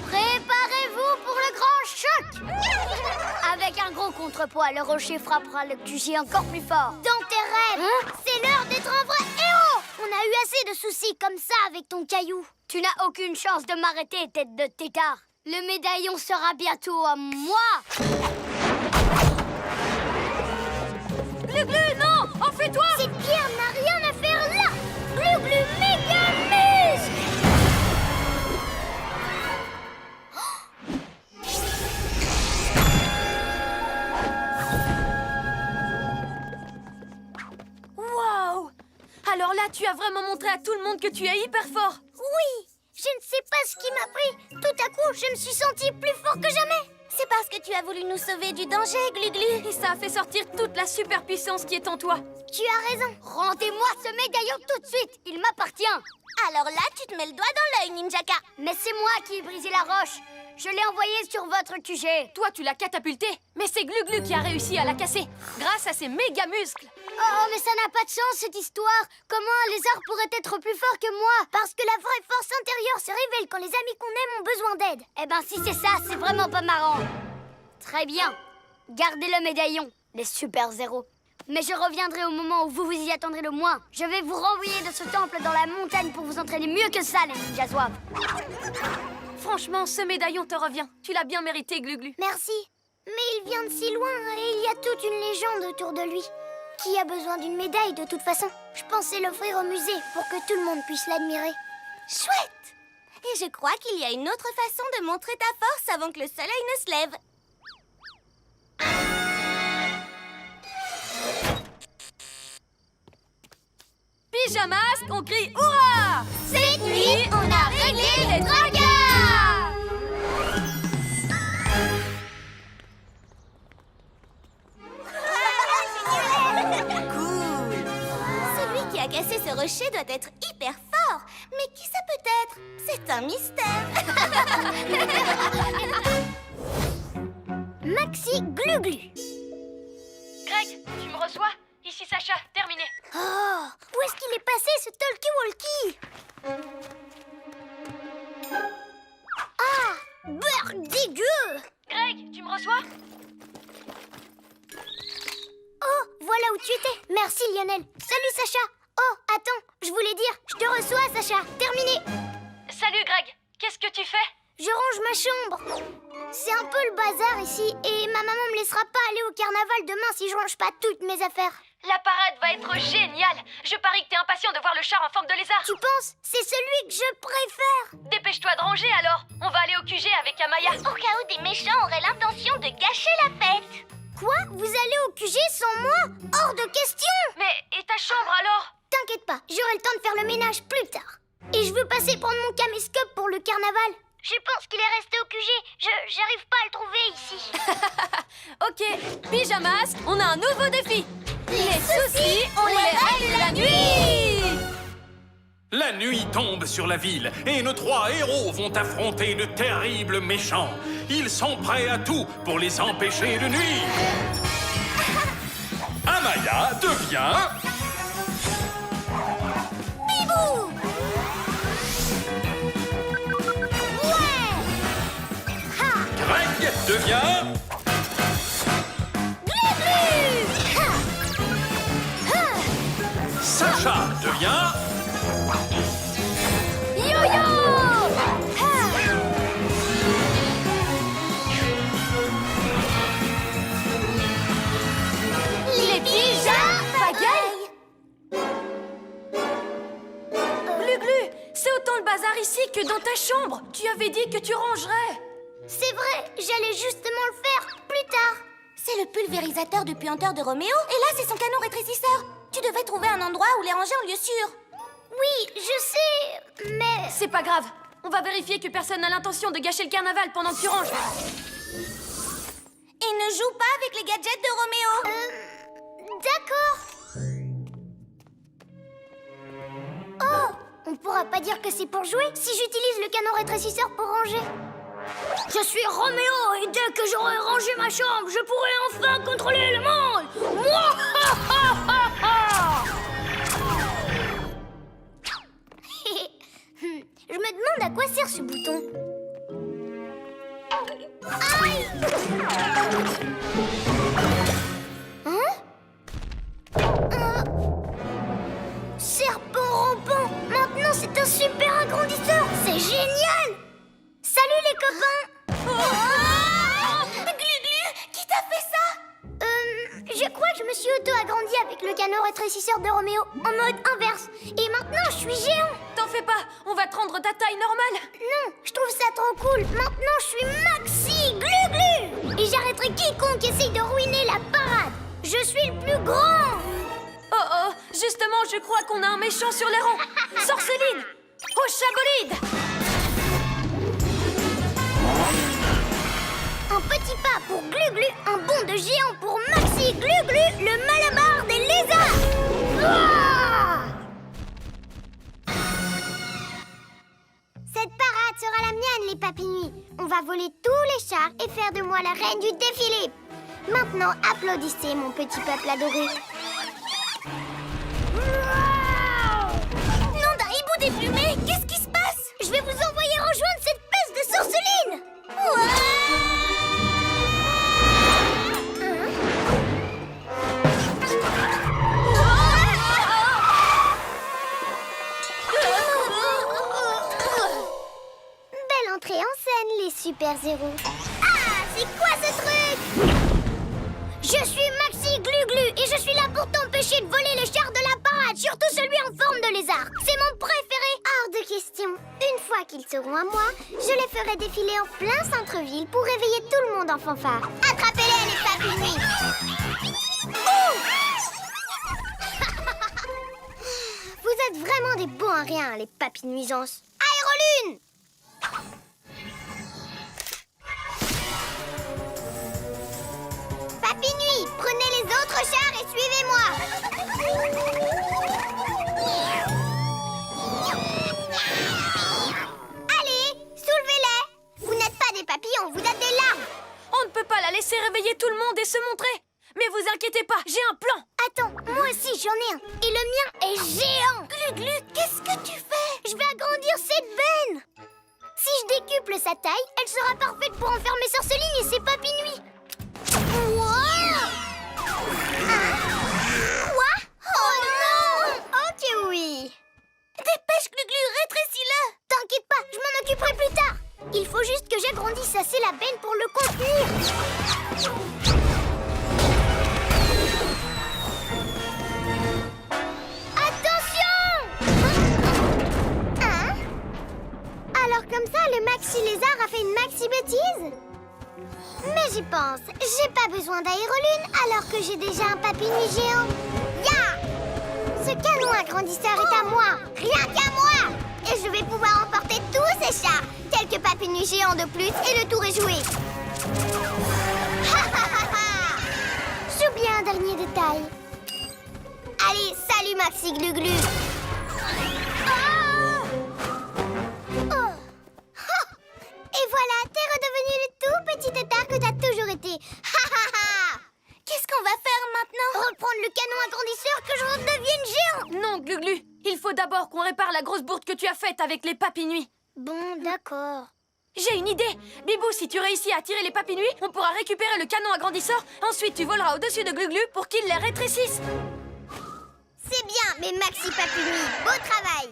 Speaker 1: Préparez-vous pour le grand choc. Avec un gros contrepoids, le rocher frappera le QG encore plus fort. Dans tes rêves, c'est l'heure d'être un vrai héros. On a eu assez de soucis comme ça avec ton caillou. Tu n'as aucune chance de m'arrêter, tête de tétard. Le médaillon sera bientôt à moi.
Speaker 2: Glu-glu, non! Enfais-toi!
Speaker 1: Cette pierre n'a rien à faire là. Glu-glu méga muscle.
Speaker 2: Waouh! Alors là, tu as vraiment montré à tout le monde que tu es hyper fort.
Speaker 1: Oui, je ne sais pas ce qui m'a pris. Tout à coup, je me suis sentie plus fort que jamais.
Speaker 3: C'est parce que tu as voulu nous sauver du danger, Glu-Glu.
Speaker 2: Et ça a fait sortir toute la super puissance qui est en toi.
Speaker 1: Tu as raison. Rendez-moi ce médaillon tout de suite. Il m'appartient.
Speaker 3: Alors là, tu te mets le doigt dans l'œil, Ninjaka.
Speaker 1: Mais c'est moi qui ai brisé la roche. Je l'ai envoyée sur votre QG.
Speaker 2: Toi, tu l'as catapultée, mais c'est Glu-Glu qui a réussi à la casser, grâce à ses méga muscles.
Speaker 1: Oh, mais ça n'a pas de sens, cette histoire. Comment un lézard pourrait être plus fort que moi? Parce que la vraie force intérieure se révèle quand les amis qu'on aime ont besoin d'aide. Eh ben, si c'est ça, c'est vraiment pas marrant. Très bien. Gardez le médaillon, les super zéros. Mais je reviendrai au moment où vous vous y attendrez le moins. Je vais vous renvoyer de ce temple dans la montagne pour vous entraîner mieux que ça, les ninjas zouaves.
Speaker 2: Franchement, ce médaillon te revient. Tu l'as bien mérité, Glu-Glu.
Speaker 1: Merci. Mais il vient de si loin et il y a toute une légende autour de lui. Qui a besoin d'une médaille de toute façon? Je pensais l'offrir au musée pour que tout le monde puisse l'admirer.
Speaker 3: Chouette! Et je crois qu'il y a une autre façon de montrer ta force avant que le soleil ne se lève.
Speaker 2: Pyjamasque, on crie hurrah!
Speaker 1: Cette nuit, on a réglé les dragons!
Speaker 3: Cool! Celui qui a cassé ce rocher doit être hyper fort. Mais qui ça peut être? C'est un mystère.
Speaker 1: Maxi Glu-Glu.
Speaker 2: Greg, tu me reçois? Ici Sacha, terminé.
Speaker 1: Oh, où est-ce qu'il est passé, ce talkie-walkie? Ah, beurre dégueu!
Speaker 2: Greg, tu me reçois?
Speaker 1: Oh, voilà où tu étais. Merci, Lionel. Salut, Sacha. Oh, attends, je voulais dire, je te reçois, Sacha. Terminé.
Speaker 2: Salut Greg, qu'est-ce que tu fais?
Speaker 1: Je range ma chambre. C'est un peu le bazar ici et ma maman me laissera pas aller au carnaval demain si je range pas toutes mes affaires.
Speaker 2: La parade va être géniale. Je parie que t'es impatient de voir le char en forme de lézard.
Speaker 1: Tu penses? C'est celui que je préfère.
Speaker 2: Dépêche-toi de ranger alors. On va aller au QG avec Amaya.
Speaker 3: Au cas où des méchants auraient l'intention de gâcher la fête.
Speaker 1: Quoi? Vous allez au QG sans moi? Hors de question!
Speaker 2: Mais et ta chambre alors?
Speaker 1: T'inquiète pas, j'aurai le temps de faire le ménage plus tard. Et je veux passer prendre mon caméscope pour le carnaval. Je pense qu'il est resté au QG. J'arrive pas à le trouver ici.
Speaker 2: Ok, Pyjamasque, on a un nouveau défi. Les soucis, on les règle la nuit.
Speaker 4: La nuit tombe sur la ville et nos trois héros vont affronter de terribles méchants. Ils sont prêts à tout pour les empêcher de nuire. Amaya devient...
Speaker 1: Bibou! Ouais! Ha!
Speaker 4: Greg devient...
Speaker 1: Glu-glu! Ha! Ha!
Speaker 4: Sacha devient...
Speaker 1: Yo-yo! Ha! Les
Speaker 2: Pagaille. Glu-Glu, c'est autant le bazar ici que dans ta chambre. Tu avais dit que tu rangerais.
Speaker 1: C'est vrai, j'allais justement le faire plus tard.
Speaker 3: C'est le pulvérisateur du puanteur de Roméo. Et là, c'est son canon rétrécisseur. Tu devais trouver un endroit où les ranger en lieu sûr.
Speaker 1: Oui, je sais, mais...
Speaker 2: C'est pas grave. On va vérifier que personne n'a l'intention de gâcher le carnaval pendant que tu ranges.
Speaker 3: Et ne joue pas avec les gadgets de Roméo.
Speaker 1: D'accord. Oh, On pourra pas dire que c'est pour jouer si j'utilise le canon rétrécisseur pour ranger. Je suis Roméo et dès que j'aurai rangé ma chambre, je pourrai enfin contrôler le monde. Je me demande à quoi sert ce bouton. Aïe! Hein? Serpent rampant! Maintenant c'est un super agrandisseur! C'est génial! Salut les copains!
Speaker 3: Glu-Glu, qui t'a fait ça?
Speaker 1: Je crois que je me suis auto-agrandi avec le canon rétrécisseur de Roméo en mode inverse. Et maintenant je suis géant!
Speaker 2: T'en fais pas, on va te rendre ta taille normale.
Speaker 1: Non, je trouve ça trop cool. Maintenant je suis Maxi Glu-Glu! Et j'arrêterai quiconque essaye de ruiner la parade. Je suis le plus grand!
Speaker 2: Oh oh, justement, je crois qu'on a un méchant sur les rangs. Sorceline, au chabolide.
Speaker 1: Un petit pas pour Glu-Glu, un bond de géant pour Maxi Glu-Glu, le malabar des lézards. Ouah! Cette parade sera la mienne, les papinouis. On va voler tous les chars et faire de moi la reine du défilé. Maintenant, applaudissez, mon petit peuple adoré.
Speaker 3: Nom d'un hibou déplumé, qu'est-ce qui se passe?
Speaker 1: Je vais vous envoyer rejoindre cette peste de sorceline. Belle entrée en scène, les super-héros. Ah, c'est quoi ce truc? Je suis Maxi Glu-Glu et je suis là pour t'empêcher de voler le char de la parade, surtout celui en forme de lézard. C'est mon préféré. Hors de question. Une fois qu'ils seront à moi, je les ferai défiler en plein centre-ville pour réveiller tout le monde en fanfare. Attrapez-les, les papinouis. Vous êtes vraiment des bons à rien, les papinuisances. Aérolune! Papinouis, prenez les autres chars et suivez-moi. Allez, soulevez-les. Vous n'êtes pas des papillons, vous êtes des larves.
Speaker 2: On ne peut pas la laisser réveiller tout le monde et se montrer. Mais vous inquiétez pas, j'ai un plan.
Speaker 1: Attends, moi aussi j'en ai un. Et le mien est géant.
Speaker 3: Glu-Glu, qu'est-ce que tu fais?
Speaker 1: Je vais agrandir cette benne. Si je décuple sa taille, elle sera parfaite pour enfermer Sorceline et ses papinouis. Quoi? Oh non! Ok, oui.
Speaker 3: Dépêche, Glu-Glu, rétrécis-le!
Speaker 1: T'inquiète pas, je m'en occuperai plus tard. Il faut juste que j'agrandisse assez la benne pour le contenir. Attention! Hein? Alors comme ça, le Maxi Lézard a fait une Maxi bêtise? Mais j'y pense, j'ai pas besoin d'aérolune alors que j'ai déjà un papinouis géant. Ya! Ce canon agrandisseur est à moi, rien qu'à moi! Et je vais pouvoir emporter tous ces chars, quelques papinouis géants de plus et le tour est joué. Ha ha ha ha! J'oublie un dernier détail. Allez, salut Maxi Glu-Glu! Et voilà, t'es redevenu le tout petit tétard que t'as toujours été. Ha ha ha!
Speaker 3: Qu'est-ce qu'on va faire maintenant?
Speaker 1: Reprendre le canon agrandisseur que je redevienne géant!
Speaker 2: Non, Glu-Glu, il faut d'abord qu'on répare la grosse bourde que tu as faite avec les papinouis.
Speaker 1: Bon, d'accord.
Speaker 2: J'ai une idée. Bibou, si tu réussis à attirer les papinouis, on pourra récupérer le canon agrandisseur. Ensuite, tu voleras au-dessus de Glu-Glu pour qu'il les rétrécisse.
Speaker 1: C'est bien, mes Maxi Papinouis. Beau travail!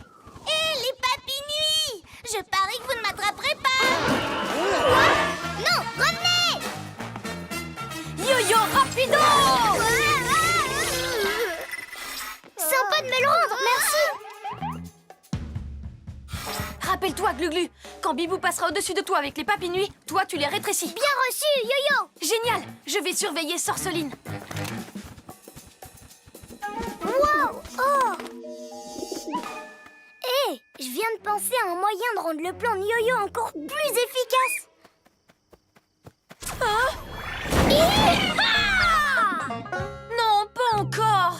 Speaker 3: Hé, les papinouis! Je parie que vous ne m'attraperez pas!
Speaker 1: Quoi? Non, revenez!
Speaker 2: Yo-yo rapido!
Speaker 1: Sympa de me le rendre, merci!
Speaker 2: Rappelle-toi, Glu-Glu, quand Bibou passera au-dessus de toi avec les papinouis, toi, tu les rétrécis.
Speaker 1: Bien reçu, Yo-Yo!
Speaker 2: Génial! Je vais surveiller Sorceline.
Speaker 1: Wow! Oh! Hé, je viens de penser à un moyen de rendre le plan de Yo-Yo encore plus efficace.
Speaker 2: Ah! Non, pas encore!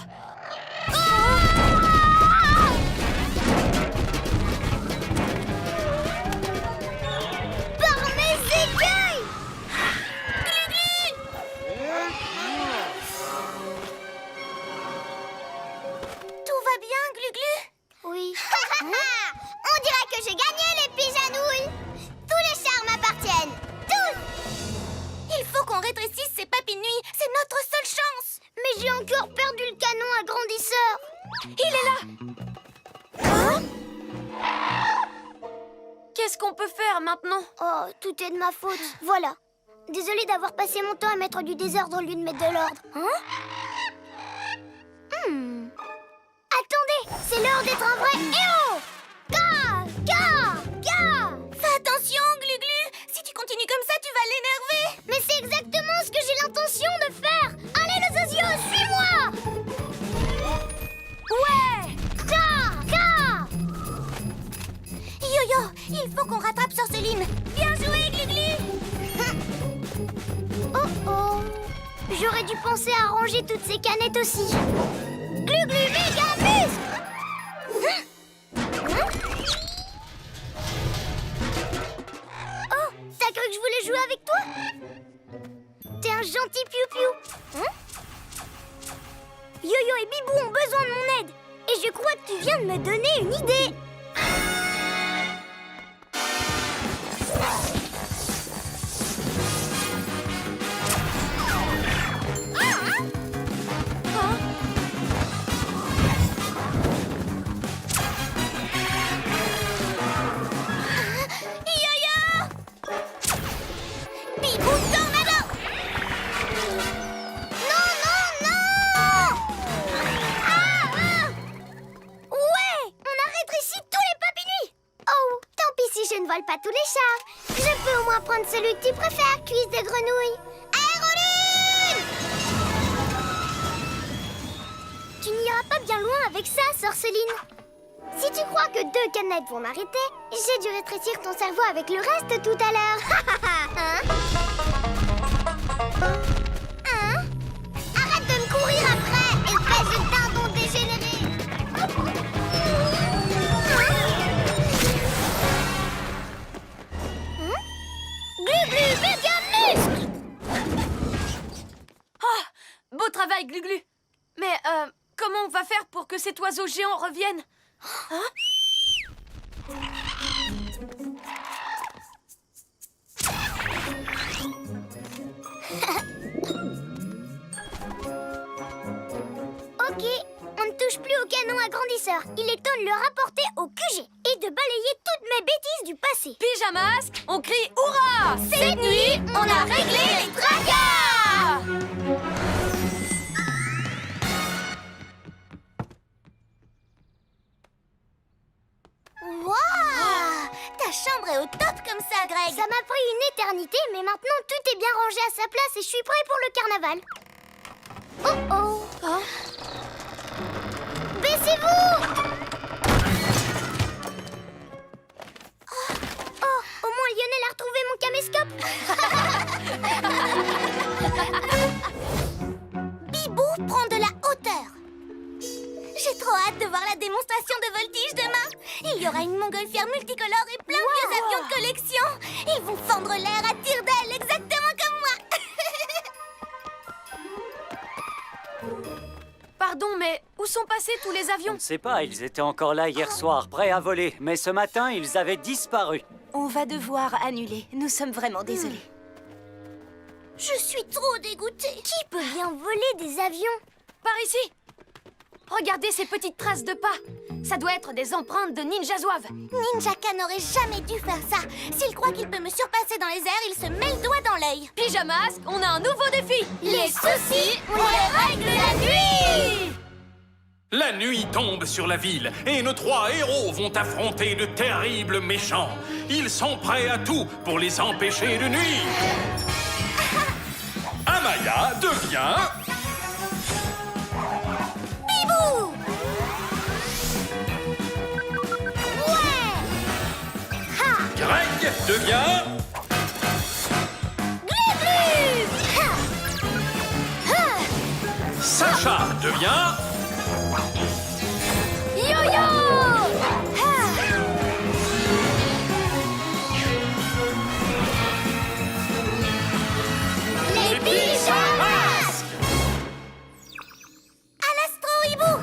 Speaker 3: bien, Glu-Glu?
Speaker 1: Oui. On dirait que j'ai gagné, les pigeanouilles. Tous les chars m'appartiennent. Tous.
Speaker 3: Il faut qu'on rétrécisse ces papinouilles. C'est notre seule chance.
Speaker 1: Mais j'ai encore perdu le canon agrandisseur.
Speaker 2: Il est là! Qu'est-ce qu'on peut faire maintenant?
Speaker 1: Oh, tout est de ma faute. Voilà. Désolée d'avoir passé mon temps à mettre du désordre au lieu de mettre de l'ordre. Attendez, c'est l'heure d'être un vrai héros. Ga!
Speaker 3: Fais attention, Glu-Glu. Si tu continues comme ça, tu vas l'énerver.
Speaker 1: Mais c'est exactement ce que j'ai l'intention de faire. Allez, le Zozio, suis-moi.
Speaker 2: Ouais!
Speaker 1: Ga!
Speaker 3: Yo-Yo, il faut qu'on rattrape Sorceline. Bien joué, Glu-Glu.
Speaker 1: Oh. J'aurais dû penser à ranger toutes ces canettes aussi. Glu-Glu, méga muscle. Oh, t'as cru que je voulais jouer avec toi? T'es un gentil piou-piou. Yo-Yo et Bibou ont besoin de mon aide. Et je crois que tu viens de me donner une idée.
Speaker 3: Bibou Tornado.
Speaker 1: Non. Ouais, on a rétréci tous les papinuis. Oh, tant pis si je ne vole pas tous les chars. Je peux au moins prendre celui que tu préfères, cuisse de grenouille. Aéroline! Tu n'iras pas bien loin avec ça, Sorceline. Si tu crois que 2 canettes vont m'arrêter, j'ai dû rétrécir ton cerveau avec le reste tout à l'heure. Hein? Arrête de me courir après, espèce de dindon dégénéré. Glu-Glu, méga muscle.
Speaker 2: Ah! Beau travail, Glu-Glu! Mais, comment on va faire pour que cet oiseau géant revienne? Hein?
Speaker 1: Ok, on ne touche plus au canon agrandisseur. Il est temps de le rapporter au QG et de balayer toutes mes bêtises du passé.
Speaker 2: Pyjamasque, on crie hurrah! Cette nuit, on a réglé les tracas!
Speaker 3: Waouh! Ta chambre est au top comme ça, Greg.
Speaker 1: Ça m'a pris une éternité, mais maintenant tout est bien rangé à sa place et je suis prêt pour le carnaval. Oh!
Speaker 2: Hein?
Speaker 1: Baissez-vous! Oh, au moins Lionel a retrouvé mon caméscope.
Speaker 3: Bibou prend de la hauteur. J'ai trop hâte de voir la démonstration de voltige demain. Il y aura une montgolfière multicolore et plein de vieux avions de collection. Ils vont fendre l'air à tire d'aile, exactement comme moi.
Speaker 2: Pardon, mais où sont passés tous les
Speaker 8: On
Speaker 2: avions?
Speaker 8: ne sait pas, ils étaient encore là hier soir, prêts à voler. Mais ce matin, ils avaient disparu.
Speaker 9: On va devoir annuler. Nous sommes vraiment désolés.
Speaker 3: Je suis trop dégoûtée.
Speaker 1: Qui peut bien voler des avions?
Speaker 2: Par ici! Regardez ces petites traces de pas. Ça doit être des empreintes de Ninja Zouave.
Speaker 3: Ninjaka n'aurait jamais dû faire ça. S'il croit qu'il peut me surpasser dans les airs, il se met le doigt dans l'œil.
Speaker 2: Pyjamasque, on a un nouveau défi.
Speaker 3: Les soucis, on les règle la nuit.
Speaker 4: La nuit tombe sur la ville et nos 3 héros vont affronter de terribles méchants. Ils sont prêts à tout pour les empêcher de nuire. Amaya devient...
Speaker 3: Bibou!
Speaker 1: Ouais! Ha!
Speaker 4: Greg devient...
Speaker 1: Glu-Glu! Ha! Ha!
Speaker 4: Sacha devient...
Speaker 1: Yo-yo! Ha! Les pyjamas!
Speaker 3: À l'astro hibou!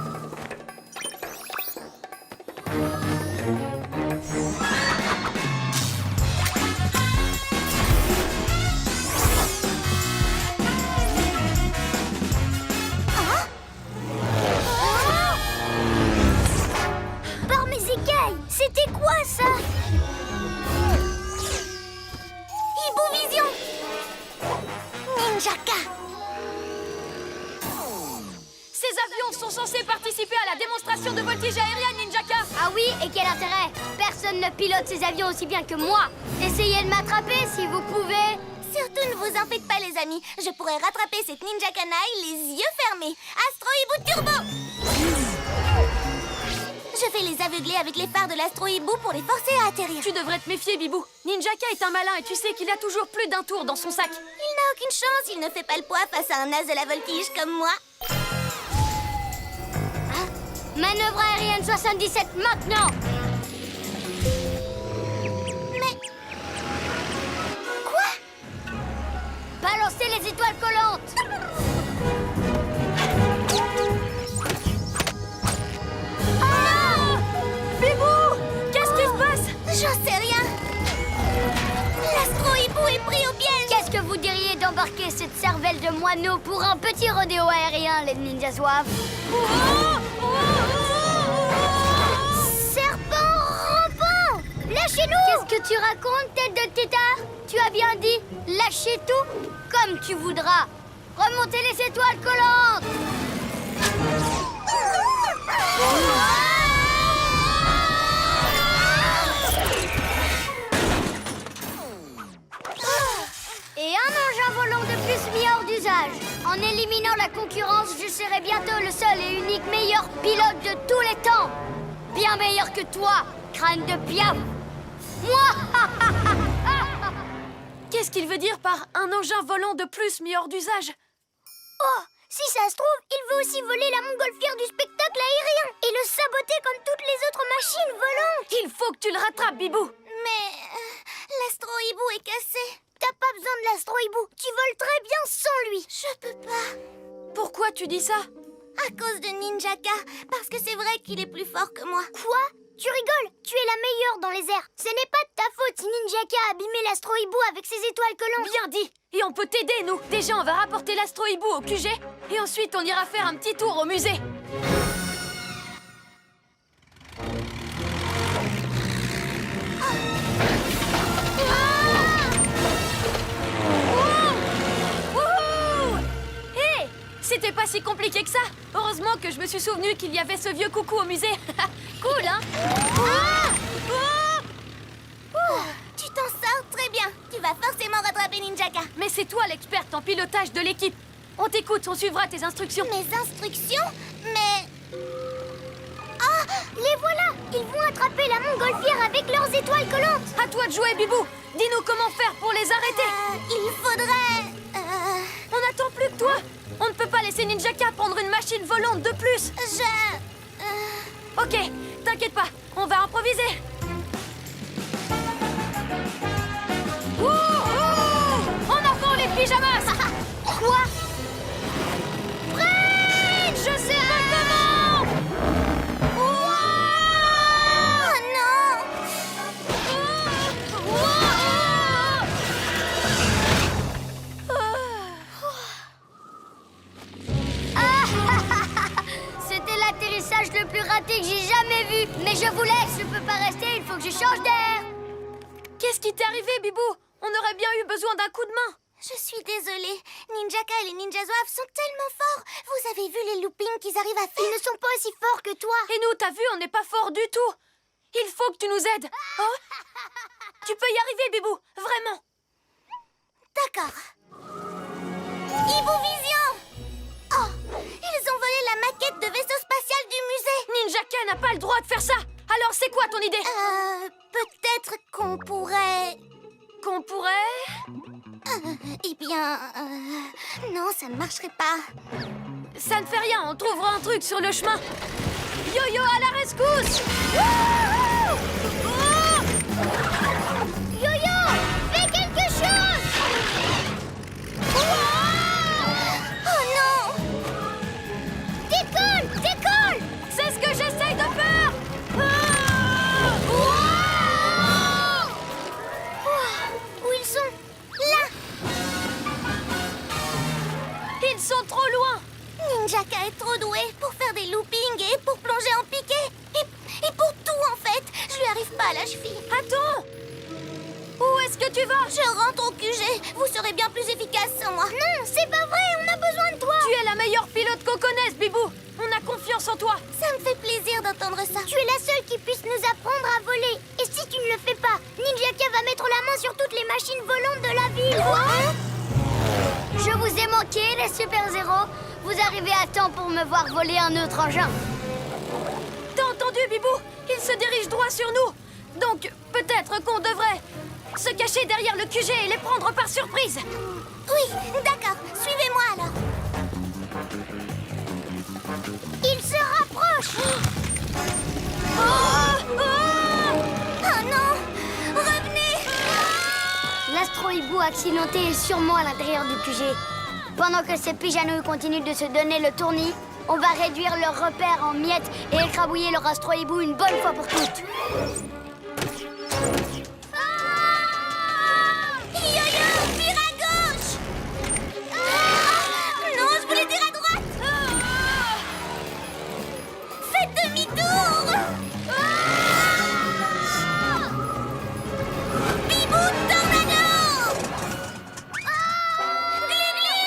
Speaker 2: participer à la démonstration de voltige aérienne, Ninjaka.
Speaker 1: Ah oui, et quel intérêt? Personne ne pilote ces avions aussi bien que moi. Essayez de m'attraper si vous pouvez.
Speaker 3: Surtout ne vous en faites pas, les amis. Je pourrais rattraper cette Ninja Canaille les yeux fermés. Astro Hibou Turbo! Je vais les aveugler avec les phares de l'Astro Hibou pour les forcer à atterrir.
Speaker 2: Tu devrais te méfier, Bibou. Ninjaka est un malin et tu sais qu'il a toujours plus d'un tour dans son sac.
Speaker 3: Il n'a aucune chance, il ne fait pas le poids face à un as de la voltige comme moi.
Speaker 1: Manœuvre aérienne 77 maintenant.
Speaker 3: Mais... Quoi?
Speaker 1: Balancez les étoiles collantes.
Speaker 2: Bibou! Qu'est-ce qui se passe?
Speaker 3: J'en sais rien. L'Astro Hibou est pris au piège.
Speaker 1: Qu'est-ce que vous diriez d'embarquer cette cervelle de moineau pour un petit rodéo aérien, les ninjas zouaves? Serpent rampant! Lâchez-nous! Qu'est-ce que tu racontes, tête de tétard? Tu as bien dit, lâchez tout? Comme tu voudras. Remontez les étoiles collantes! Et un engin volant de plus mis hors d'usage. En éliminant la concurrence, je serai bientôt le seul et unique meilleur pilote de tous les temps. Bien meilleur que toi, crâne de piaf. Moi!
Speaker 2: Qu'est-ce qu'il veut dire par un engin volant de plus mis hors d'usage?
Speaker 1: Oh, si ça se trouve, il veut aussi voler la montgolfière du spectacle aérien et le saboter comme toutes les autres machines volantes.
Speaker 2: Il faut que tu le rattrapes, Bibou.
Speaker 3: Mais... l'Astro Hibou est cassé.
Speaker 1: T'as pas besoin de l'Astro Hibou, tu voles très bien sans lui.
Speaker 3: Je peux pas.
Speaker 2: Pourquoi tu dis ça?
Speaker 3: À cause de Ninjaka, parce que c'est vrai qu'il est plus fort que moi.
Speaker 1: Quoi? Tu rigoles? Tu es la meilleure dans les airs. Ce n'est pas de ta faute si Ninjaka a abîmé l'Astro Hibou avec ses étoiles collantes.
Speaker 2: Bien dit. Et on peut t'aider, nous. Déjà, on va rapporter l'Astro Hibou au QG. Et ensuite, on ira faire un petit tour au musée. C'était pas si compliqué que ça. Heureusement que je me suis souvenu qu'il y avait ce vieux coucou au musée. Cool, hein?
Speaker 3: Tu t'en sors très bien. Tu vas forcément rattraper Ninjaka.
Speaker 2: Mais c'est toi l'experte en pilotage de l'équipe. On t'écoute, on suivra tes instructions.
Speaker 3: Mes instructions? Mais...
Speaker 1: Ah, les voilà! Ils vont attraper la montgolfière avec leurs étoiles collantes.
Speaker 2: À toi de jouer, Bibou. Dis-nous comment faire pour les arrêter.
Speaker 3: Il faudrait...
Speaker 2: On n'attend plus que toi. On ne peut pas laisser Ninjaka prendre une machine volante de plus. Ok, t'inquiète pas, on va improviser. En avant les pyjamas.
Speaker 1: Quoi?
Speaker 2: Prête, je sais pas comment.
Speaker 3: Oh non!
Speaker 1: C'était l'atterrissage le plus raté que j'ai jamais vu. Mais je vous laisse, je peux pas rester, il faut que je change d'air.
Speaker 2: Qu'est-ce qui t'est arrivé, Bibou? On aurait bien eu besoin d'un coup de main.
Speaker 3: Je suis désolée. Ninjaka et les ninjas zouaves sont tellement forts. Vous avez vu les loopings qu'ils arrivent à faire?
Speaker 1: Ils ne sont pas aussi forts que toi.
Speaker 2: Et nous, t'as vu, on n'est pas fort du tout. Il faut que tu nous aides. Oh, tu peux y arriver, Bibou, vraiment.
Speaker 3: D'accord. Hibou Vision! Oh, ils ont volé la maquette de vaisseau spatial du musée.
Speaker 2: Ninjaka n'a pas le droit de faire ça. Alors, c'est quoi ton idée?
Speaker 3: Peut-être qu'on pourrait...
Speaker 2: Qu'on pourrait...
Speaker 3: Eh bien... non, ça ne marcherait pas.
Speaker 2: Ça ne fait rien, on trouvera un truc sur le chemin. Yo-yo à la rescousse!
Speaker 1: Yo-yo, fais quelque chose!
Speaker 3: Oh non!
Speaker 1: Décolle, décolle!
Speaker 2: C'est ce que j'essaye de faire!
Speaker 1: Où ils sont? Là!
Speaker 2: Ils sont trop loin!
Speaker 3: Ninjaka est trop doué pour faire des loopings et pour plonger en piqué. Et pour tout, en fait. Je lui arrive pas à la cheville.
Speaker 2: Attends! Où est-ce que tu vas?
Speaker 3: Je rentre au QG. Vous serez bien plus efficace sans moi.
Speaker 1: Non, c'est pas vrai, on a besoin de toi!
Speaker 2: Tu es la meilleure pilote qu'on connaisse, Bibou! On a confiance sans toi.
Speaker 3: Ça me fait plaisir d'entendre ça.
Speaker 1: Tu es la seule qui puisse nous apprendre à voler. Et si tu ne le fais pas, Ninjaka va mettre la main sur toutes les machines volantes de la ville. Je vous ai manqué, les super-héros. Vous arrivez à temps pour me voir voler un autre engin.
Speaker 2: T'as entendu, Bibou? Il se dirige droit sur nous. Donc, peut-être qu'on devrait se cacher derrière le QG et les prendre par surprise.
Speaker 3: Oui, d'accord. Suivez-moi alors.
Speaker 1: Il se rapproche.
Speaker 3: Oh non! Revenez!
Speaker 1: L'astro-hibou accidenté est sûrement à l'intérieur du QG. Pendant que ces pijanouilles continuent de se donner le tournis, on va réduire leurs repères en miettes et écrabouiller leur astro-hibou une bonne fois pour toutes.
Speaker 3: Yo-yo, vire à gauche! Non, je voulais dire à droite! Faites demi-tour! Bibou tornado! Glu-glu!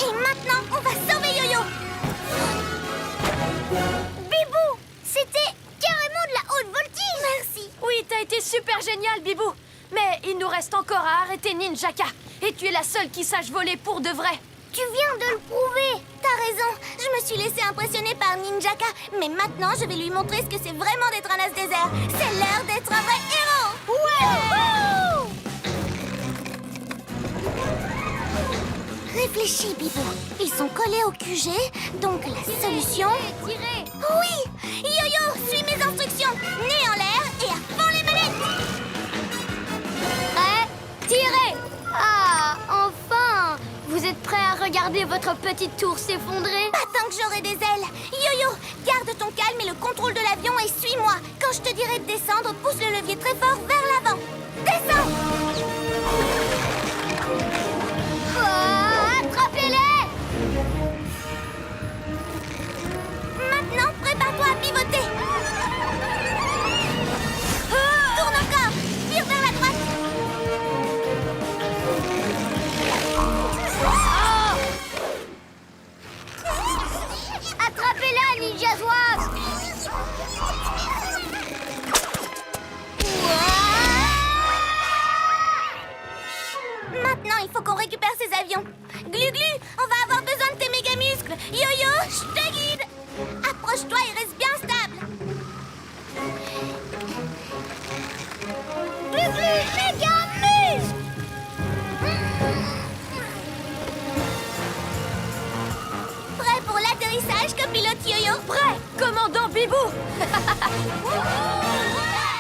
Speaker 3: Et maintenant, on va sauver Yo-yo!
Speaker 1: Bibou, c'était carrément de la haute voltige.
Speaker 3: Merci!
Speaker 2: Oui, t'as été super génial, Bibou. Mais il nous reste encore à arrêter Ninjaka. Et tu es la seule qui sache voler pour de vrai.
Speaker 1: Tu viens de le prouver.
Speaker 3: T'as raison, je me suis laissée impressionner par Ninjaka. Mais maintenant, je vais lui montrer ce que c'est vraiment d'être un as désert. C'est l'heure d'être un vrai héros! Réfléchis, Bibou. Ils sont collés au QG, donc la solution...
Speaker 1: Tirez.
Speaker 3: Oui! Yo-yo, suis mes instructions! Nez en l'air et à fond les manettes!
Speaker 1: Prêt? Tirez. Ah, enfin. Vous êtes prêts à regarder votre petite tour s'effondrer?
Speaker 3: Pas tant que j'aurai des ailes! Yo-yo, garde ton calme et le contrôle de l'avion et suis-moi! Quand je te dirai de descendre, pousse le levier très fort vers l'avant! Descends!
Speaker 1: Attrapez-les!
Speaker 3: Maintenant, prépare-toi à pivoter! Tourne encore! Vire vers la droite!
Speaker 1: Attrapez-la, Ninja Zouave!
Speaker 3: Maintenant, il faut qu'on récupère ces avions. Glu-glu, on va avoir besoin de tes méga muscles. Yo-yo, je te guide. Approche-toi et reste bien stable.
Speaker 1: Glu-glu, méga muscle!
Speaker 3: Prêt pour l'atterrissage, copilote Yo-yo?
Speaker 2: Prêt, commandant Bibou.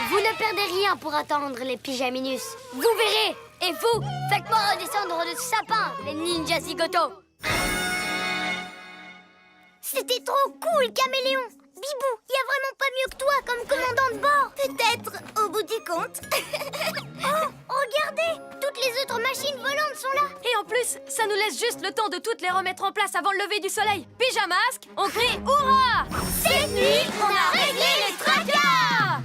Speaker 1: Vous ne perdez rien pour attendre les pyjaminus. Vous verrez. Et vous, faites-moi redescendre de ce sapin, les ninjas zigoto. C'était trop cool, Caméléon. Bibou, il y a vraiment pas mieux que toi comme commandant de bord.
Speaker 3: Peut-être au bout du compte.
Speaker 1: Oh, regardez, toutes les autres machines volantes sont là.
Speaker 2: Et en plus, ça nous laisse juste le temps de toutes les remettre en place avant le lever du soleil. Pyjamasque, on crie hurrah!
Speaker 3: Cette nuit, on a réglé les tracas!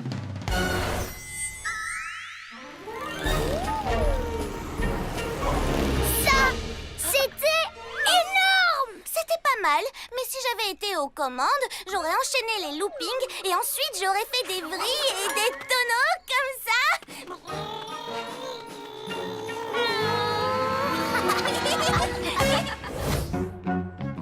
Speaker 1: Ça, c'était énorme.
Speaker 3: C'était pas mal, mais si j'avais été aux commandes, j'aurais enchaîné les loopings et ensuite j'aurais fait des vrilles et des tonneaux comme ça.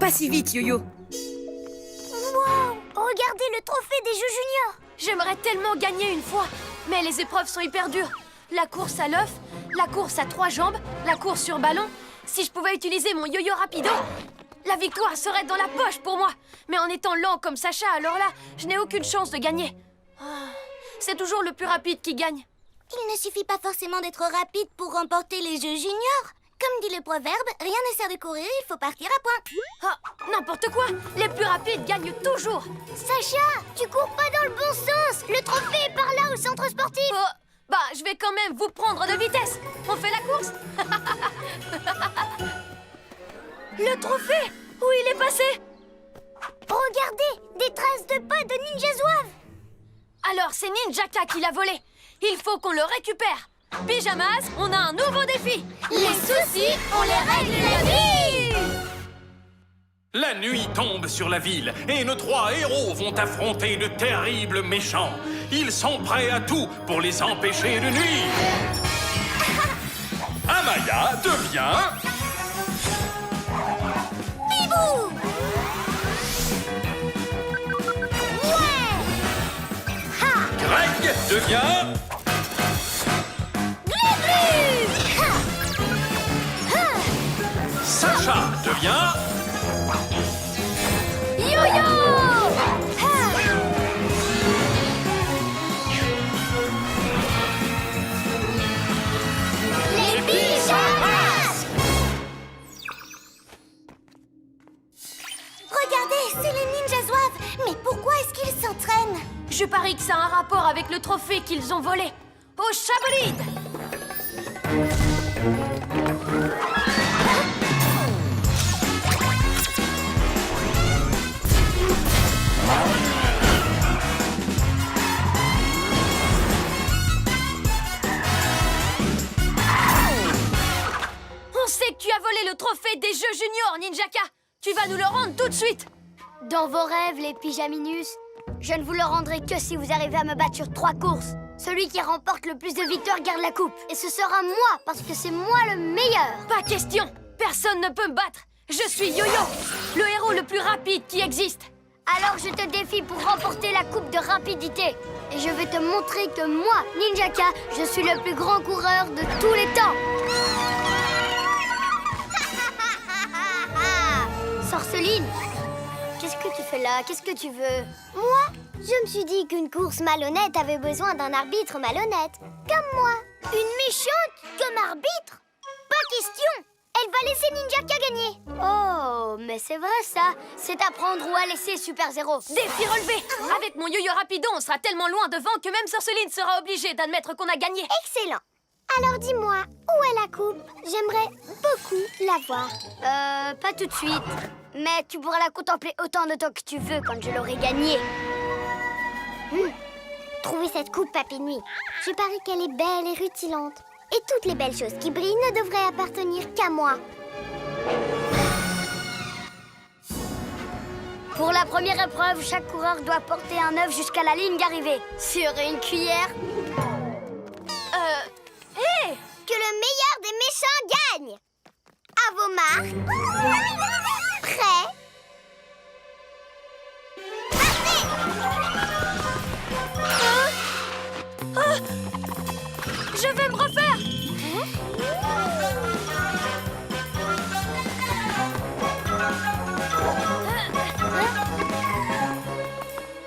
Speaker 9: Pas si vite, Yo-Yo.
Speaker 1: Wow, regardez le trophée des Jeux Juniors.
Speaker 2: J'aimerais tellement gagner une fois, mais les épreuves sont hyper dures. La course à l'œuf, la course à 3 jambes, la course sur ballon. Si je pouvais utiliser mon yo-yo rapido, la victoire serait dans la poche pour moi. Mais en étant lent comme Sacha, alors là, je n'ai aucune chance de gagner. C'est toujours le plus rapide qui gagne.
Speaker 3: Il ne suffit pas forcément d'être rapide pour remporter les Jeux Juniors. Comme dit le proverbe, rien ne sert de courir, il faut partir à point.
Speaker 2: Ah, n'importe quoi. Les plus rapides gagnent toujours.
Speaker 1: Sacha, tu cours pas dans le bon sens. Le trophée est par là au centre sportif.
Speaker 2: Oh, bah, je vais quand même vous prendre de vitesse. On fait la course. Le trophée, où il est passé?
Speaker 1: Regardez, des traces de pas de Ninja Zouave.
Speaker 2: Alors, c'est Ninjaka qui l'a volé. Il faut qu'on le récupère. Pyjamas, on a un nouveau défi.
Speaker 3: Les soucis, on les règle la vie!
Speaker 4: La nuit tombe sur la ville et nos 3 héros vont affronter de terribles méchants. Ils sont prêts à tout pour les empêcher de nuire. Amaya devient...
Speaker 3: Bibou!
Speaker 4: Greg devient... Sacha devient...
Speaker 2: Yo-yo!
Speaker 1: Les pyjamas!
Speaker 3: Regardez, c'est les ninjas zouaves. Mais pourquoi est-ce qu'ils s'entraînent?
Speaker 2: Je parie que ça a un rapport avec le trophée qu'ils ont volé. Au Chabolide! On sait que tu as volé le trophée des Jeux Juniors, Ninjaka! Tu vas nous le rendre tout de suite!
Speaker 1: Dans vos rêves, les pyjaminus, je ne vous le rendrai que si vous arrivez à me battre sur 3 courses. Celui qui remporte le plus de victoires garde la coupe. Et ce sera moi, parce que c'est moi le meilleur.
Speaker 2: Pas question! Personne ne peut me battre! Je suis Yo-Yo, le héros le plus rapide qui existe!
Speaker 1: Alors je te défie pour remporter la coupe de rapidité. Et je vais te montrer que moi, Ninjaka, je suis le plus grand coureur de tous les temps. Sorceline, qu'est-ce que tu fais là? Qu'est-ce que tu veux? Moi, je me suis dit qu'une course malhonnête avait besoin d'un arbitre malhonnête. Comme moi. Une méchante comme arbitre? Pas question. Elle va laisser Ninjaka gagner. Oh, mais c'est vrai ça. C'est à prendre ou à laisser Super Zéro.
Speaker 2: Défi relevé! Avec mon yo-yo rapido, on sera tellement loin devant que même Sorceline sera obligée d'admettre qu'on a gagné.
Speaker 1: Excellent. Alors dis-moi, où est la coupe? J'aimerais beaucoup la voir. Pas tout de suite. Mais tu pourras la contempler autant de temps que tu veux quand je l'aurai gagnée. Trouvez cette coupe, Papy Nuit. Je parie qu'elle est belle et rutilante. Et toutes les belles choses qui brillent ne devraient appartenir qu'à moi. Pour la première épreuve, chaque coureur doit porter un œuf jusqu'à la ligne d'arrivée. Sur une cuillère.
Speaker 2: Hé!
Speaker 1: Que le meilleur des méchants gagne. À vos marques. Prêts.
Speaker 2: Je vais me refaire!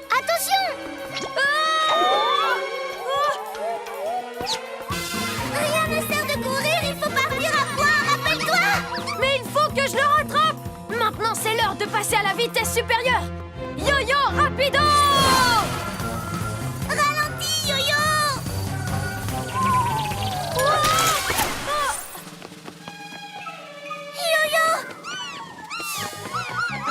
Speaker 1: Attention!
Speaker 3: Rien ne sert de courir, il faut partir à point, rappelle-toi!
Speaker 2: Mais il faut que je le rattrape! Maintenant, c'est l'heure de passer à la vitesse supérieure! Yo-yo rapido!
Speaker 3: Ralentis, Yo-Yo!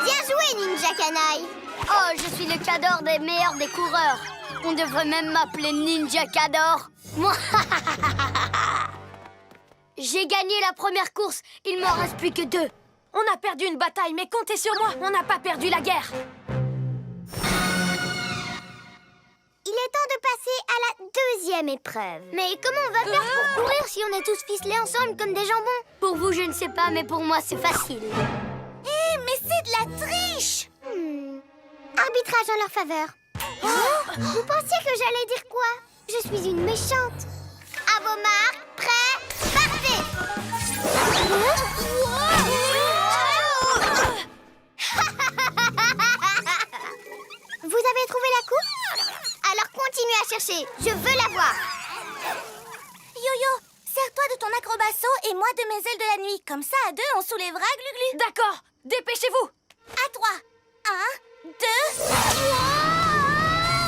Speaker 1: Bien joué, Ninja Canaille! Oh, je suis le Cador des meilleurs des coureurs. On devrait même m'appeler Ninja Cador. Moi, j'ai gagné la première course. Il m'en reste plus que 2.
Speaker 2: On a perdu une bataille, mais comptez sur moi, on n'a pas perdu la guerre!
Speaker 1: Il est temps de passer à la 2e épreuve. Mais comment on va faire pour courir si on est tous ficelés ensemble comme des jambons? Pour vous, je ne sais pas, mais pour moi, c'est facile.
Speaker 3: Hé, mais c'est de la triche!
Speaker 1: Arbitrage en leur faveur. Vous pensiez que j'allais dire quoi? Je suis une méchante. À vos marques, prêts, partez! Vous avez trouvé la coupe? Alors continuez à chercher, je veux la voir.
Speaker 3: Yo-Yo, sers-toi de ton acrobasso et moi de mes ailes de la nuit. Comme ça, à 2, on soulèvera Glu-Glu.
Speaker 2: D'accord, dépêchez-vous!
Speaker 3: À 3. 1, 2...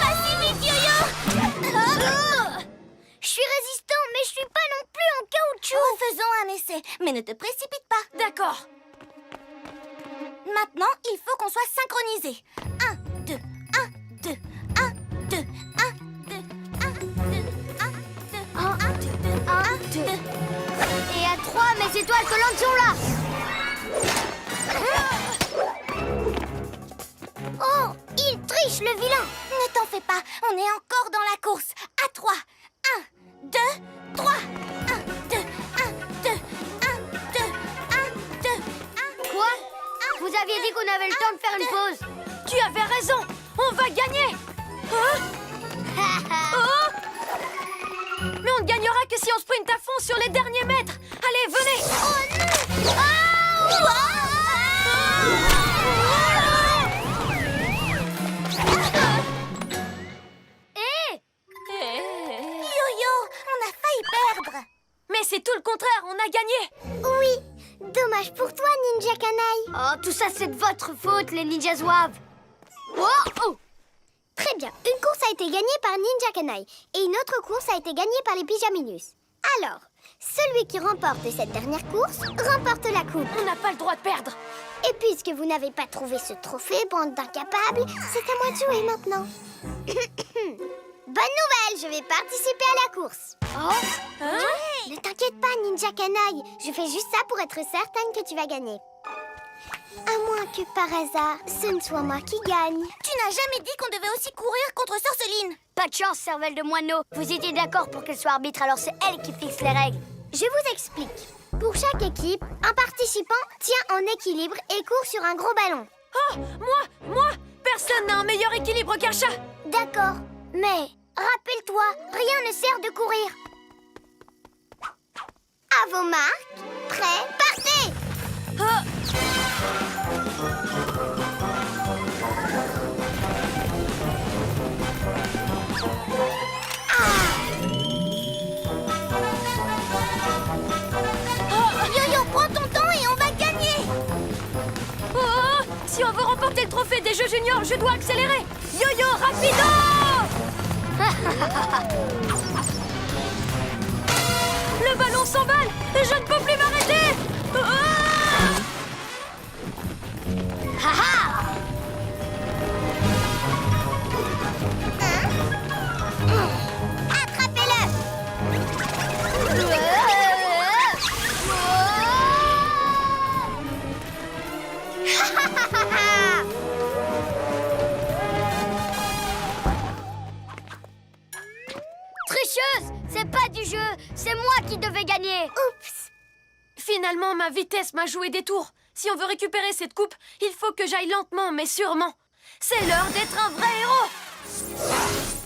Speaker 3: Pas si vite, Yo-Yo!
Speaker 1: Je suis résistant, mais je suis pas non plus en caoutchouc.
Speaker 3: Faisons un essai, mais ne te précipite pas.
Speaker 2: D'accord.
Speaker 3: Maintenant, il faut qu'on soit synchronisés. 1, 2, 1, 2, 1, 2, 1, 2, 1, 2, 1, 2, 1, 2, 1, 2.
Speaker 1: Et à 3, mes étoiles colantes sont là. triche, le vilain.
Speaker 3: Ne t'en fais pas, on est encore dans la course. À 3. 1, 2, 3. 1, 2, 1, 2, 1, 2, 1, 2, 1.
Speaker 1: Quoi? Vous aviez dit qu'on avait le temps de faire une pause.
Speaker 2: Tu avais raison. On va gagner. Hein? Oh! Mais on ne gagnera que si on sprinte à fond sur les derniers mètres. Allez, venez.
Speaker 3: Yo-yo, on a failli perdre.
Speaker 2: Mais c'est tout le contraire, on a gagné.
Speaker 1: Oui, dommage pour toi, Ninja Canaille. Oh, tout ça, c'est de votre faute, les Ninja Zouaves. Oh! Très bien, une course a été gagnée par Ninja Canaille et une autre course a été gagnée par les Pyjaminus. Alors, celui qui remporte cette dernière course remporte la coupe.
Speaker 2: On n'a pas le droit de perdre.
Speaker 1: Et puisque vous n'avez pas trouvé ce trophée, bande d'incapables, c'est à moi de jouer maintenant. Bonne nouvelle, je vais participer à la course. Oh, ne t'inquiète pas, Ninja Canaille. Je fais juste ça pour être certaine que tu vas gagner. À moins que par hasard, ce ne soit moi qui gagne.
Speaker 3: Tu n'as jamais dit qu'on devait aussi courir contre Sorceline.
Speaker 1: Pas de chance, cervelle de moineau. Vous étiez d'accord pour qu'elle soit arbitre, alors c'est elle qui fixe les règles. Je vous explique. Pour chaque équipe, un participant tient en équilibre et court sur un gros ballon.
Speaker 2: Oh, moi, personne n'a un meilleur équilibre qu'un chat.
Speaker 1: D'accord, mais rappelle-toi, rien ne sert de courir. À vos marques, prêts, partez!
Speaker 3: Yo-yo, prends ton temps et on va gagner.
Speaker 2: Oh, si on veut remporter le trophée des Jeux Juniors, je dois accélérer. Yo-yo, rapido! Le ballon s'emballe et je ne peux plus m'arrêter.
Speaker 1: Tricheuse, c'est pas du jeu, c'est moi qui devais gagner. Oups.
Speaker 2: Finalement, ma vitesse m'a joué des tours. Si on veut récupérer cette coupe, il faut que j'aille lentement, mais sûrement. C'est l'heure d'être un vrai héros.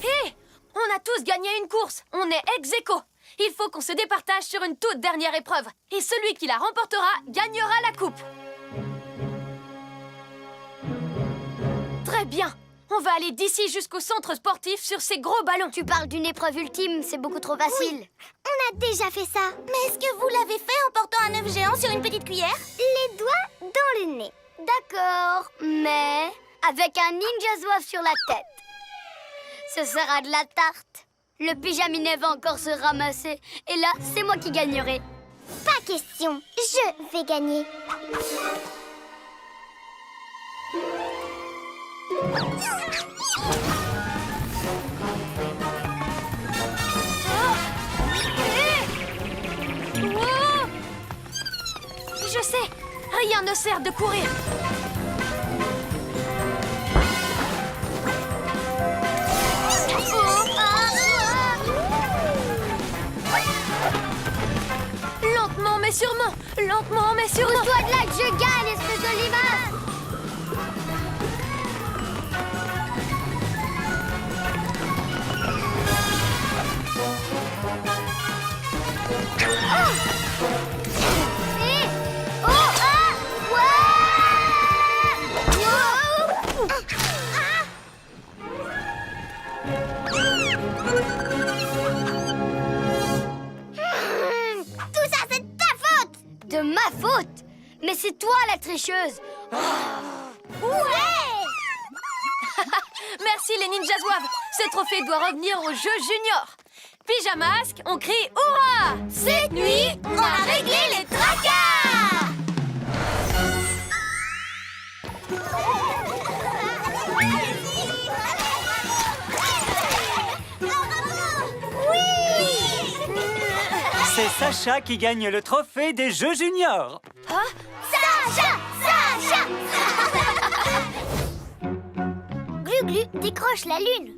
Speaker 2: Hé, on a tous gagné une course. On est ex-aequo. Il faut qu'on se départage sur une toute dernière épreuve. Et celui qui la remportera gagnera la coupe. Très bien. On va aller d'ici jusqu'au centre sportif sur ces gros ballons.
Speaker 1: Tu parles d'une épreuve ultime, c'est beaucoup trop facile. Oui, on a déjà fait ça.
Speaker 3: Mais est-ce que vous l'avez fait en portant un œuf géant sur une petite cuillère?
Speaker 1: Les doigts dans le nez. D'accord, mais avec un ninja zouave sur la tête. Ce sera de la tarte. Le pyjaminet va encore se ramasser. Et là, c'est moi qui gagnerai. Pas question, je vais gagner.
Speaker 2: Je sais, rien ne sert de courir. Lentement mais sûrement, lentement mais sûrement.
Speaker 1: Pousse-toi de là que je gagne, espèce de limace. Tout ça, c'est de ta faute! De ma faute? Mais c'est toi la tricheuse! Ouais!
Speaker 2: Merci les ninjas zouaves. Ce trophée doit revenir aux Jeux Juniors. Pyjamasque, on crie hurrah!
Speaker 3: Cette nuit, on a réglé les tracas!
Speaker 8: C'est Sacha qui gagne le trophée des Jeux Juniors.
Speaker 1: Sacha! Sacha! Glu Glu-Glu décroche la lune.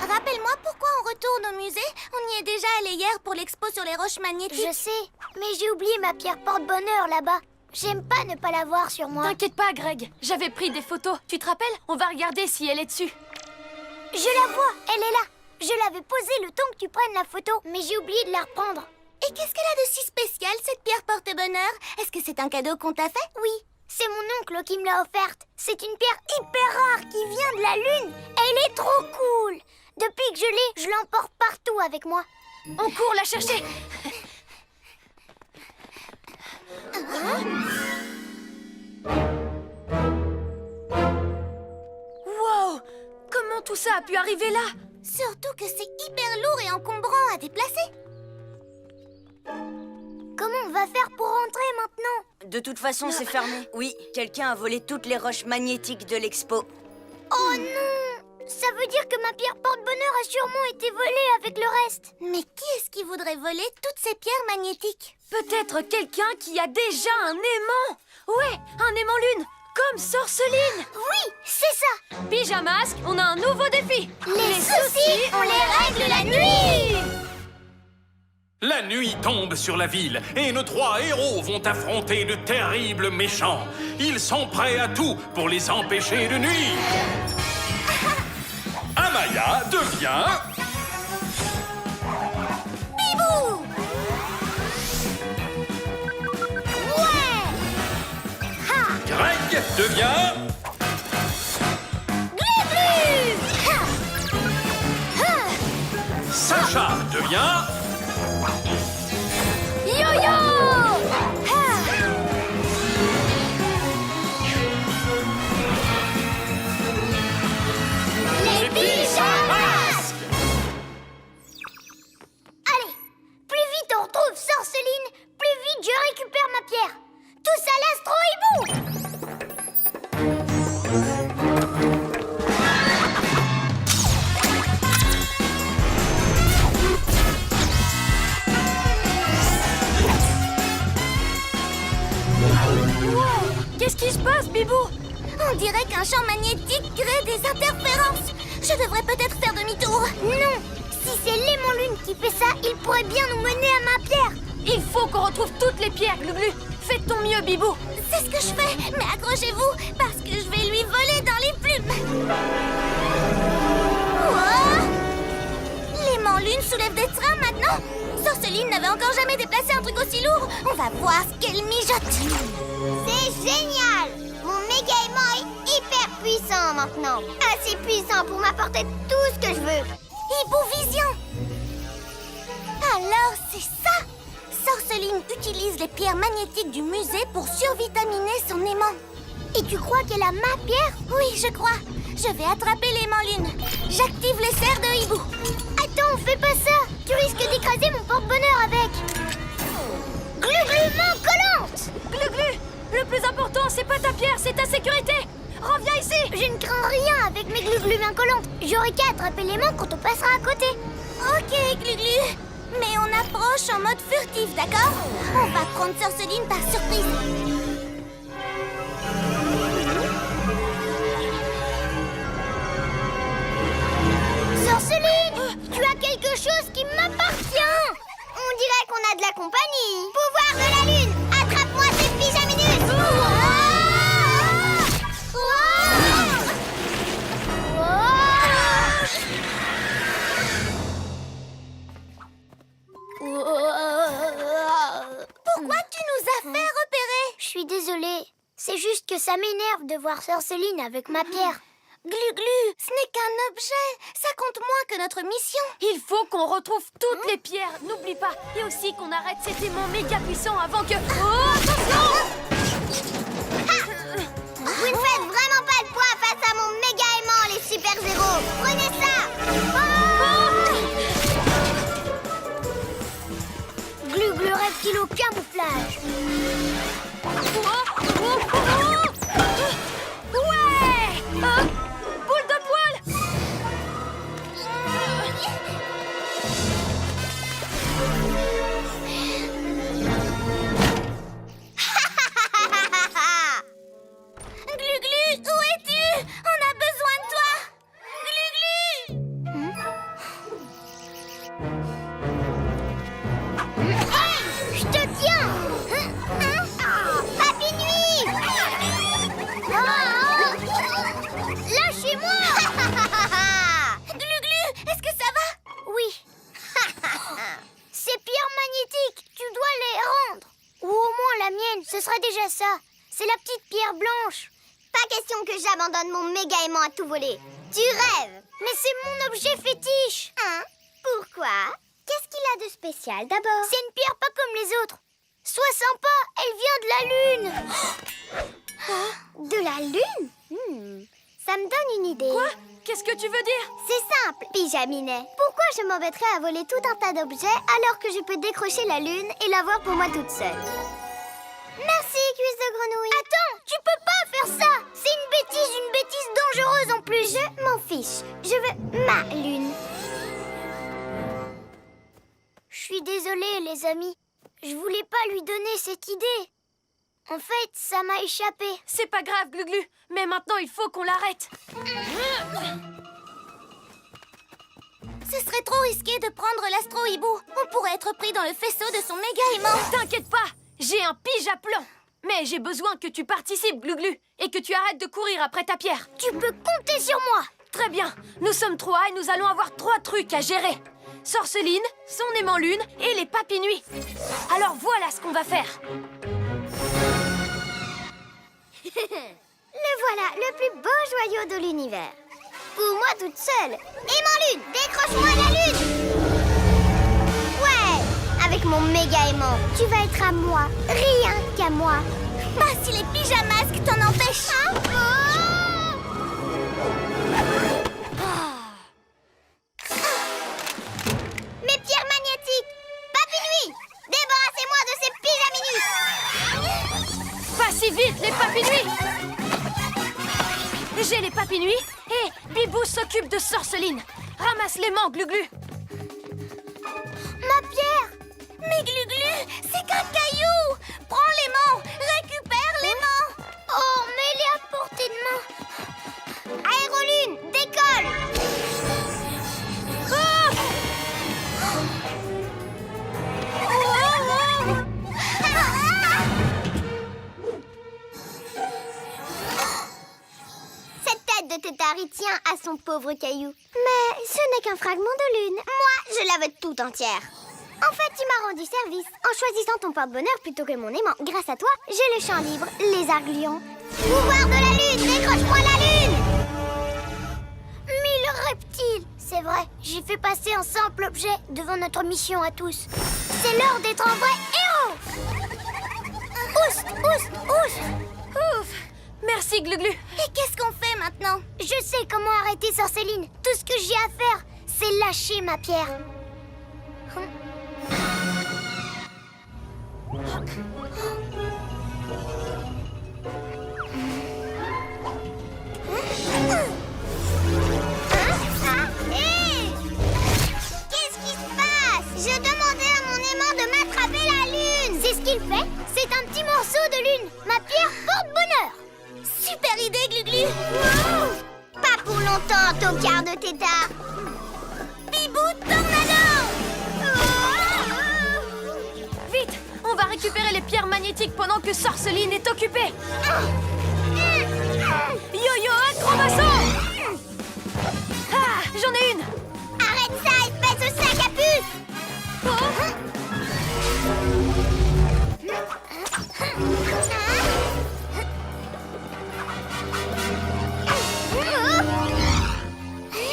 Speaker 3: Rappelle-moi pourquoi on retourne au musée. On y est déjà allé hier pour l'expo sur les roches magnétiques.
Speaker 1: Je sais, mais j'ai oublié ma pierre porte-bonheur là-bas. J'aime pas ne pas l'avoir sur moi.
Speaker 2: T'inquiète pas, Greg. J'avais pris des photos. Tu te rappelles? On va regarder si elle est dessus.
Speaker 1: Je la vois, elle est là. Je l'avais posée le temps que tu prennes la photo, mais j'ai oublié de la reprendre.
Speaker 3: Et qu'est-ce qu'elle a de si spécial, cette pierre porte-bonheur? Est-ce que c'est un cadeau qu'on t'a fait?
Speaker 1: Oui, c'est mon oncle qui me l'a offerte. C'est une pierre hyper rare qui vient de la Lune. Elle est trop cool. Depuis que je l'ai, je l'emporte partout avec moi.
Speaker 2: On court la chercher. Wow! Comment tout ça a pu arriver là?
Speaker 3: Surtout que c'est hyper lourd et encombrant à déplacer.
Speaker 1: Comment on va faire pour rentrer maintenant?
Speaker 7: De toute façon, c'est fermé. Oui, quelqu'un a volé toutes les roches magnétiques de l'expo.
Speaker 1: Oh non! Ça veut dire que ma pierre porte-bonheur a sûrement été volée avec le reste.
Speaker 3: Mais qui est-ce qui voudrait voler toutes ces pierres magnétiques?
Speaker 2: Peut-être quelqu'un qui a déjà un aimant. Ouais, un aimant lune, comme Sorceline.
Speaker 1: Oui, c'est ça.
Speaker 2: Pyjamasque, on a un nouveau défi.
Speaker 1: Les soucis, on les règle la nuit.
Speaker 4: La nuit tombe sur la ville et nos 3 héros vont affronter de terribles méchants. Ils sont prêts à tout pour les empêcher de nuire. Amaya devient...
Speaker 3: Bibou!
Speaker 1: Ouais. Ha!
Speaker 4: Greg devient...
Speaker 1: Glu-Glu! Ha! Ha!
Speaker 4: Sacha devient...
Speaker 1: Yo-yo! Ha! Les pyjamas! Allez, plus vite on retrouve Sorceline, plus vite je récupère ma pierre. Tous à l'astro-hibou!
Speaker 2: Qu'est-ce qui se passe, Bibou?
Speaker 3: On dirait qu'un champ magnétique crée des interférences. Je devrais peut-être faire demi-tour.
Speaker 1: Non, si c'est l'aimant lune qui fait ça, il pourrait bien nous mener à ma pierre.
Speaker 2: Il faut qu'on retrouve toutes les pierres, Glu-Glu. Fais de ton mieux, Bibou.
Speaker 3: C'est ce que je fais, mais accrochez-vous, parce que je vais lui voler dans les plumes. Wow! L'aimant lune soulève des trains maintenant. Sorceline n'avait encore jamais déplacé un truc aussi lourd. On va voir ce qu'elle mijote.
Speaker 1: C'est génial! Mon méga aimant est hyper puissant maintenant. Assez puissant pour m'apporter tout ce que je veux.
Speaker 3: Hibou-vision! Alors, c'est ça! Sorceline utilise les pierres magnétiques du musée pour survitaminer son aimant.
Speaker 1: Et tu crois qu'elle a ma pierre?
Speaker 3: Oui, je crois. Je vais attraper l'aimant lune. J'active les serres de hibou.
Speaker 1: Attends, fais pas ça! Tu risques d'écraser mon porte-bonheur avec. Glu-Glu, main collante!
Speaker 2: Glu-Glu, le plus important, c'est pas ta pierre, c'est ta sécurité. Reviens ici.
Speaker 1: Je ne crains rien avec mes Glu-Glu main collantes. J'aurai qu'à attraper l'aimant quand on passera à côté.
Speaker 3: Ok, Glu-Glu. Mais on approche en mode furtif, d'accord? On va prendre Sorceline par surprise.
Speaker 1: Sorceline, tu as quelque chose qui m'appartient. On dirait qu'on a de la compagnie. Pouvoir de la lune, attrape-moi cette pyjaminus.
Speaker 3: Pourquoi tu nous as fait repérer?
Speaker 1: Je suis désolée. C'est juste que ça m'énerve de voir Sorceline avec ma pierre.
Speaker 3: Glu-Glu, ce n'est qu'un objet. Ça compte moins que notre mission.
Speaker 2: Il faut qu'on retrouve toutes les pierres, n'oublie pas. Et aussi qu'on arrête cet aimant méga puissant avant que... Oh, attention!
Speaker 1: Vous ne faites vraiment pas le poids face à mon méga aimant, les super-héros. Prenez ça. Glu-Glu reptile camouflage.
Speaker 2: Ouais! Boule de poil!
Speaker 1: j'abandonne mon méga aimant à tout voler. Tu rêves. Mais c'est mon objet fétiche. Hein? Pourquoi? Qu'est-ce qu'il a de spécial d'abord? C'est une pierre pas comme les autres. Sois sympa, elle vient de la lune. De la lune? Ça me donne une idée.
Speaker 2: Quoi? Qu'est-ce que tu veux dire?
Speaker 1: C'est simple, Pyjaminet. Pourquoi je m'embêterais à voler tout un tas d'objets alors que je peux décrocher la lune et l'avoir pour moi toute seule? Merci, cuisse de grenouille. Attends, tu peux pas faire ça. C'est une bêtise dangereuse en plus. Je m'en fiche. Je veux ma lune. Je suis désolée, les amis. Je voulais pas lui donner cette idée. En fait, ça m'a échappé.
Speaker 2: C'est pas grave, Gluglu, mais maintenant il faut qu'on l'arrête.
Speaker 3: Ce serait trop risqué de prendre l'astro-hibou. On pourrait être pris dans le faisceau de son méga aimant.
Speaker 2: T'inquiète pas, j'ai un pyjaplan. Mais j'ai besoin que tu participes, Gluglu, et que tu arrêtes de courir après ta pierre.
Speaker 1: Tu peux compter sur moi.
Speaker 2: Très bien, nous sommes 3 et nous allons avoir 3 trucs à gérer. Sorceline, son aimant lune et les papinouis. Alors voilà ce qu'on va faire.
Speaker 1: Le voilà, le plus beau joyau de l'univers. Pour moi toute seule. Aimant lune, décroche-moi la lune. Ouais, avec mon méga aimant, tu vas être à moi, rien qu'à moi.
Speaker 3: Pas si les pyjamasques t'en empêchent.
Speaker 1: Mes pierres magnétiques, papinouis, débarrassez-moi de ces pyjaminus.
Speaker 2: Pas si vite, les papinouis. J'ai les papinouis et Bibou s'occupe de Sorceline. Ramasse l'aimant, Gluglu.
Speaker 3: Ma pierre. Mais Gluglu, c'est qu'un caillou. Prends l'aimant, récupère l'aimant.
Speaker 1: Oh, mets-les à portée de main. Aérolune, décolle. Cette tête de tétari tient à son pauvre caillou. Mais ce n'est qu'un fragment de lune. Moi, je la veux toute entière. En fait, tu m'as rendu service. En choisissant ton porte-bonheur plutôt que mon aimant, grâce à toi, j'ai le champ libre, les argulions. Pouvoir de la lune, décroche-moi la lune. Mille reptiles. C'est vrai, j'ai fait passer un simple objet devant notre mission à tous. C'est l'heure d'être un vrai héros. Oust, oust, oust.
Speaker 2: Ouf. Merci, Gluglu.
Speaker 3: Et qu'est-ce qu'on fait maintenant?
Speaker 1: Je sais comment arrêter Sorceline. Tout ce que j'ai à faire, c'est lâcher ma pierre. Hé! Qu'est-ce qui se passe? Je demandais à mon aimant de m'attraper la lune. C'est ce qu'il fait. C'est un petit morceau de lune. Ma pierre porte-bonheur.
Speaker 3: Super idée, Gluglu.
Speaker 1: Pas pour longtemps, tocard de tétard.
Speaker 3: Bibou tornado.
Speaker 2: Vite, on va récupérer les pierres magnétiques pendant que Sorceline est occupée. Yo-yo, acrobasso. Ah, j'en ai une.
Speaker 1: Arrête ça, espèce de sac à puce.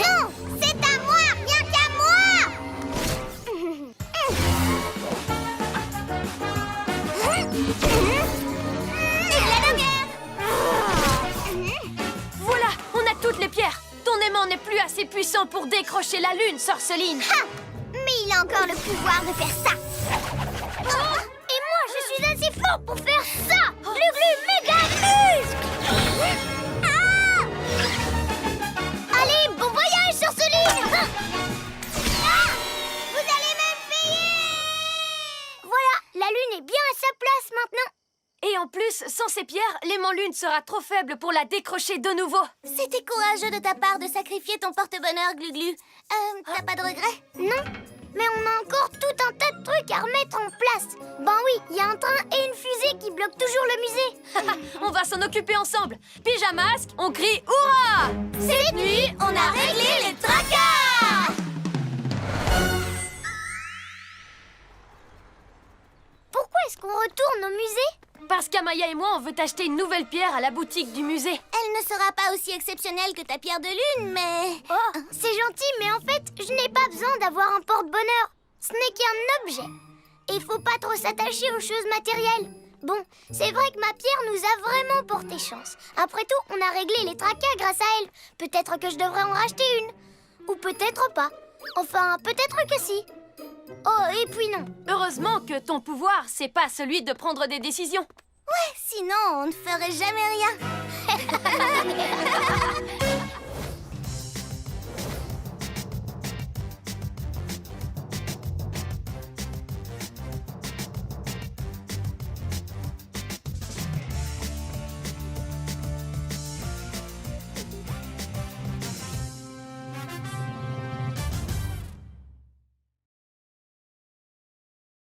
Speaker 1: Non, c'est à moi, rien qu'à moi.
Speaker 2: Voilà, on a toutes les pierres. Ton aimant n'est plus assez puissant pour décrocher la lune, Sorceline.
Speaker 1: Ha! Mais il a encore le pouvoir de faire ça. Et moi, je suis assez fort pour faire ça. Gluglu méga muscle. Ah! Allez, bon voyage, Sorceline. Vous allez même payer. Voilà, la lune est bien à sa place maintenant.
Speaker 2: Et en plus, sans ces pierres, l'aimant lune sera trop faible pour la décrocher de nouveau.
Speaker 3: C'était courageux de ta part de sacrifier ton porte-bonheur, Gluglu. T'as pas de regrets?
Speaker 1: Non, mais on a encore tout un tas de trucs à remettre en place. Ben oui, il y a un train et une fusée qui bloquent toujours le musée.
Speaker 2: On va s'en occuper ensemble. Pyjamasque, on crie hurrah!
Speaker 3: Cette nuit, on a réglé les tracas!
Speaker 1: Pourquoi est-ce qu'on retourne au musée?
Speaker 2: Parce qu'Amaya et moi, on veut acheter une nouvelle pierre à la boutique du musée.
Speaker 3: Elle ne sera pas aussi exceptionnelle que ta pierre de lune, mais...
Speaker 1: Oh, c'est gentil, mais en fait, je n'ai pas besoin d'avoir un porte-bonheur. Ce n'est qu'un objet. Et il faut pas trop s'attacher aux choses matérielles. Bon, c'est vrai que ma pierre nous a vraiment porté chance. Après tout, on a réglé les tracas grâce à elle. Peut-être que je devrais en racheter une. Ou peut-être pas. Enfin, peut-être que si. Oh, et puis non.
Speaker 2: Heureusement que ton pouvoir, c'est pas celui de prendre des décisions.
Speaker 3: Sinon, on ne ferait jamais rien.